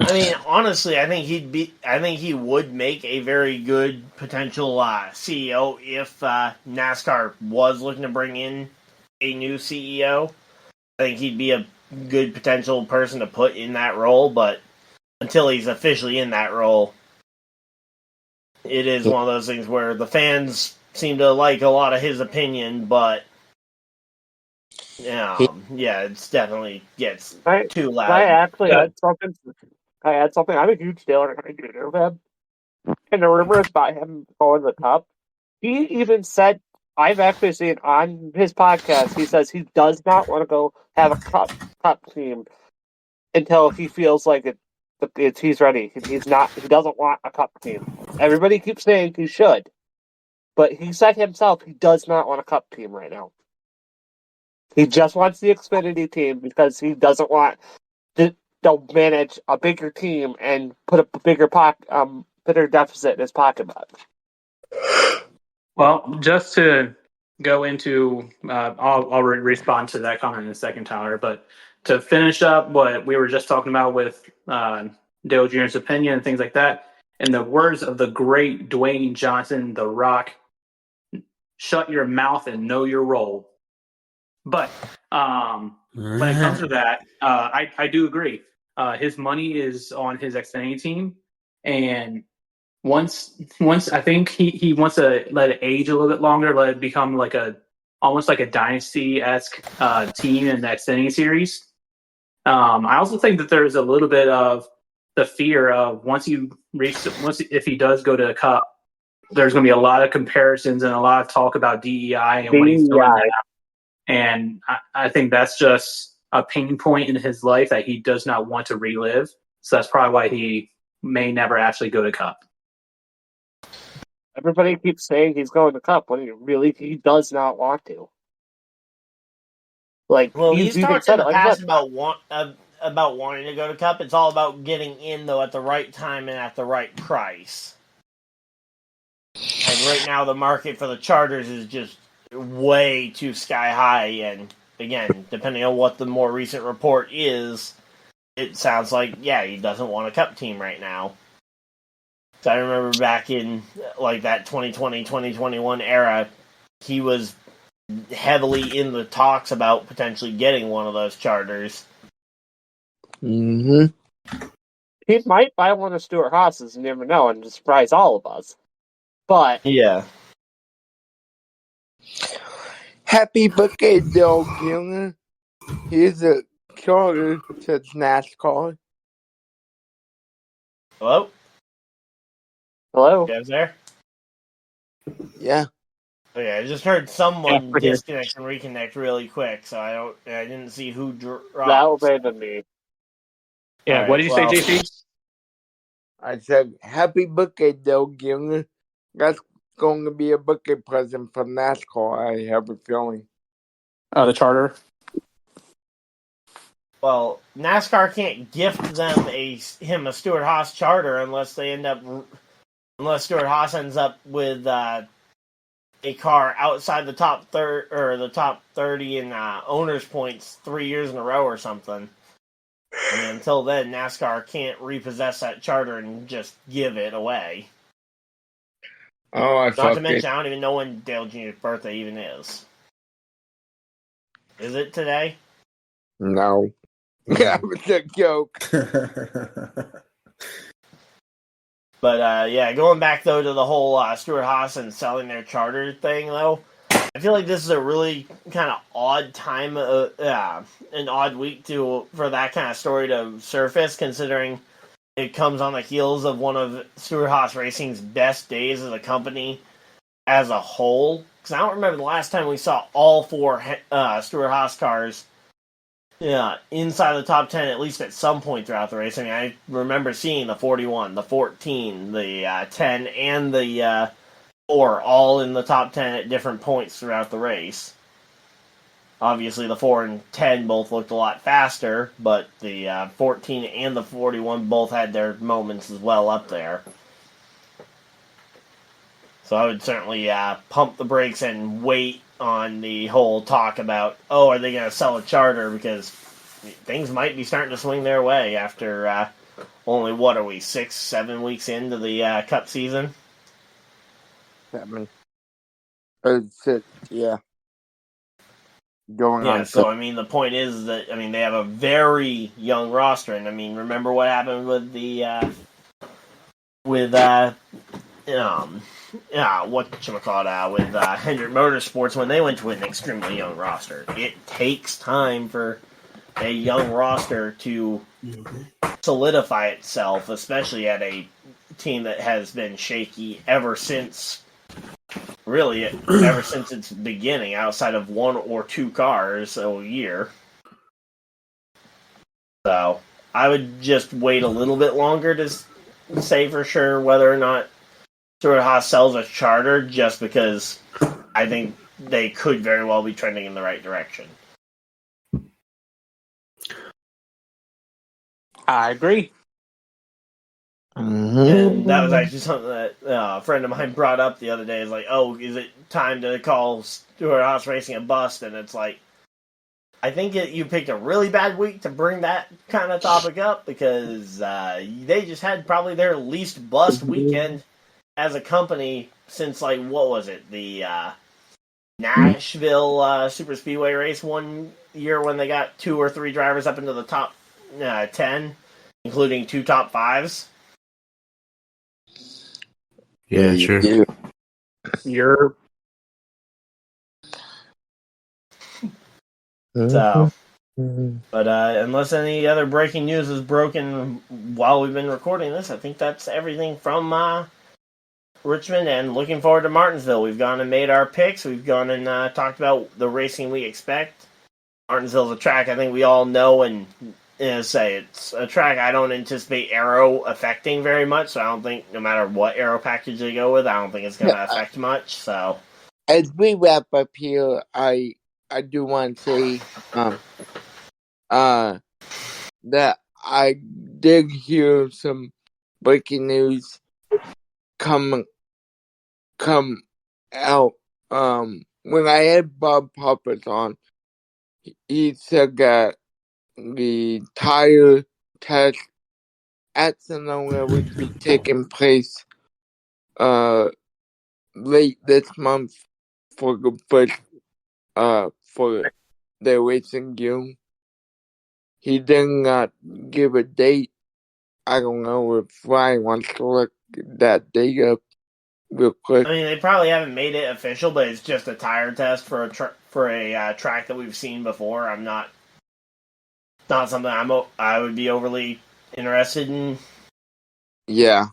I mean, honestly, I think he would make a very good potential CEO if NASCAR was looking to bring in a new CEO. I think he'd be a good potential person to put in that role, but until he's officially in that role, it is one of those things where the fans seem to like a lot of his opinion, but it's definitely gets too loud. I actually add something. I'm a huge Dale Jr. fan, and the rumors about him going to the Cup. He even said, I've actually seen on his podcast, he says he does not want to go have a cup team until he feels like he's ready. He's not. He doesn't want a cup team. Everybody keeps saying he should, but he said himself he does not want a cup team right now. He just wants the Xfinity team because he doesn't want to manage a bigger team and put a bigger deficit in his pocketbook. Well, just to go into, I'll respond to that comment in a second, Tyler. But to finish up what we were just talking about with Dale Jr.'s opinion and things like that, in the words of the great Dwayne Johnson, The Rock, shut your mouth and know your role. But when it comes to that, I do agree. His money is on his Xfinity team, and once I think he wants to let it age a little bit longer, let it become almost like a dynasty-esque team in the Xfinity series. I also think that there's a little bit of the fear of if he does go to the Cup, there's going to be a lot of comparisons and a lot of talk about DEI and what he's doing now. And I think that's just a pain point in his life that he does not want to relive. So that's probably why he may never actually go to Cup. Everybody keeps saying he's going to Cup when he does not want to. He's talked in the past about wanting to go to Cup. It's all about getting in, though, at the right time and at the right price. And right now, the market for the charters is just way too sky high. And again, depending on what the more recent report is, it sounds like, he doesn't want a Cup team right now. So I remember back in that 2020, 2021 era, he was heavily in the talks about potentially getting one of those charters. Mm-hmm. He might buy one of Stuart Haas's, you never know, and surprise all of us. But yeah. Happy birthday, Dale Jr. Here's a charter to NASCAR. Hello? Hello? You guys there? Yeah. Okay, I just heard someone disconnect and reconnect really quick, so I didn't see who dropped. That would have been me. Yeah, right, what did you say, JC? I said, happy birthday, Dale Jr. That's going to be a birthday present for NASCAR, I have a feeling. The charter. Well, NASCAR can't gift them him a Stuart Haas charter unless Stuart Haas ends up with a car outside the top the top 30 in owners points 3 years in a row or something. And until then, NASCAR can't repossess that charter and just give it away. Oh, Not to mention, I don't even know when Dale Jr.'s birthday even is. Is it today? No. That was a joke. But, going back, though, to the whole Stuart Haas and selling their charter thing, though, I feel like this is a really kind of odd time, an odd week for that kind of story to surface, considering it comes on the heels of one of Stuart Haas Racing's best days as a company as a whole. Because I don't remember the last time we saw all four Stuart Haas cars inside the top 10, at least at some point throughout the race. I mean, I remember seeing the 41, the 14, the 10, and the 4 all in the top 10 at different points throughout the race. Obviously, the 4 and 10 both looked a lot faster, but the 14 and the 41 both had their moments as well up there. So I would certainly pump the brakes and wait on the whole talk about, are they going to sell a charter? Because things might be starting to swing their way after only, 6-7 weeks into the Cup season? 7. Or 6, yeah. Going on. So, I mean, the point is that, they have a very young roster. And, remember what happened with the, with Hendrick Motorsports when they went to an extremely young roster. It takes time for a young roster to solidify itself, especially at a team that has been shaky ever since its beginning, outside of 1 or 2 cars a year. So, I would just wait a little bit longer to say for sure whether or not Stewart-Haas sells a charter, just because I think they could very well be trending in the right direction. I agree. And that was actually something that a friend of mine brought up the other day. Is like, oh, is it time to call Stewart-Haas Racing a bust? And it's like, I think you picked a really bad week to bring that kind of topic up, because they just had probably their least bust weekend as a company since, like, what was it? The Nashville Super Speedway race one year, when they got 2 or 3 drivers up into the top 10, including 2 top 5s. Yeah, sure. You're So, but unless any other breaking news is broken while we've been recording this, I think that's everything from Richmond, and looking forward to Martinsville. We've gone and made our picks. We've gone and talked about the racing we expect. Martinsville's a track I think we all know, and say it's a track I don't anticipate aero affecting very much, so I don't think, no matter what aero package they go with, I don't think it's going to affect much. So, as we wrap up here, I do want to say that I did hear some breaking news come out. When I had Bob Poppers on, he said that the tire test at Sonoma would be taking place late this month for the first for the racing gear. He did not give a date. I don't know if Ryan wants to look that date up real quick. I mean, they probably haven't made it official, but it's just a tire test for a track that we've seen before. I'm not something I would be overly interested in. Yeah.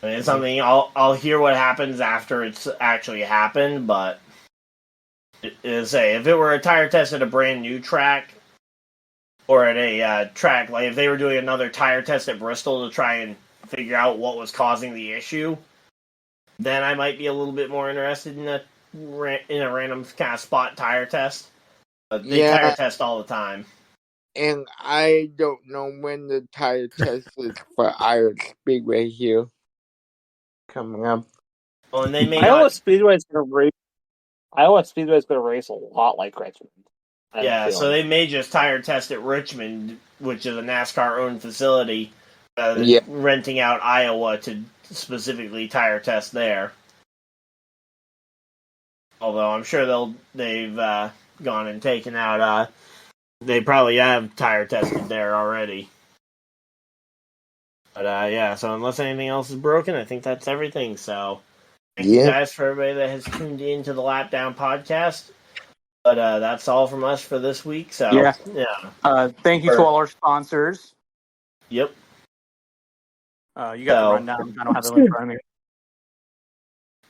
I mean, it's something I'll hear what happens after it's actually happened, but say if it were a tire test at a brand new track, or at a track, like if they were doing another tire test at Bristol to try and figure out what was causing the issue, then I might be a little bit more interested in a random kind of spot tire test. But they tire test all the time. And I don't know when the tire test is for Iowa Speedway here coming up. Well, and they may Iowa not. Speedway is going to race. Iowa Speedway is going to race a lot like Richmond. Yeah, so they may just tire test at Richmond, which is a NASCAR-owned facility, rather than renting out Iowa to specifically tire test there. Although I'm sure they've gone and taken out. They probably have tire tested there already. But yeah, so unless anything else is broken, I think that's everything. So thank you guys for everybody that has tuned in to the Lap Down podcast. But that's all from us for this week. So yeah. Thank you to all our sponsors. Yep. You got the rundown. I don't have the link in front of me.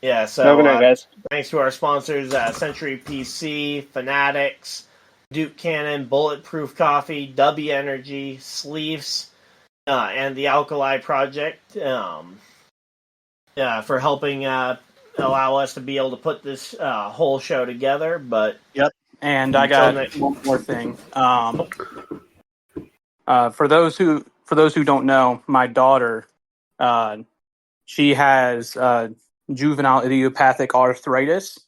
Yeah, so guys. Thanks to our sponsors, Century PC, Fanatics, Duke Cannon, Bulletproof Coffee, W Energy, Sleeves, and the Alkali Project for helping allow us to be able to put this whole show together. But yep, and I got one more thing. For those who don't know, my daughter, she has juvenile idiopathic arthritis.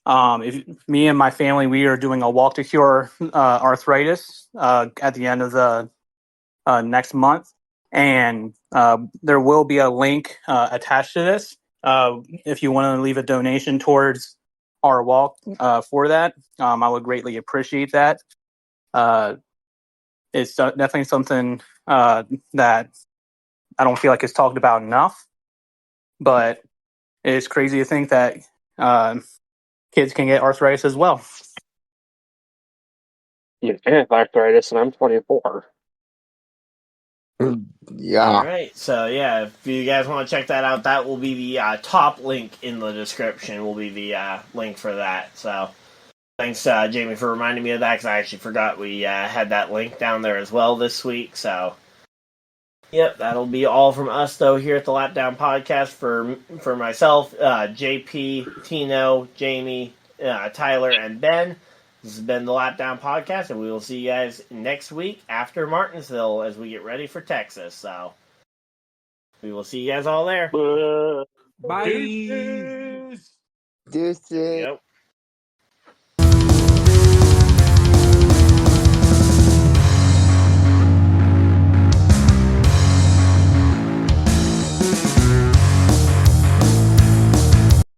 If me and my family, we are doing a walk to cure arthritis at the end of the next month, and there will be a link attached to this if you want to leave a donation towards our walk for that. I would greatly appreciate that. It's definitely something that I don't feel like it's talked about enough, but it's crazy to think that kids can get arthritis as well. You can have arthritis, and I'm 24. Yeah. All right. So yeah, if you guys want to check that out, that will be the top link in the description. Will be the link for that. So thanks, Jamie, for reminding me of that, because I actually forgot we had that link down there as well this week. So Yep, that'll be all from us, though, here at the Lapdown Podcast. For myself, JP, Tino, Jamie, Tyler, and Ben, this has been the Lapdown Podcast, and we will see you guys next week after Martinsville as we get ready for Texas. So, we will see you guys all there. Uh, Bye. Deuces. Yep.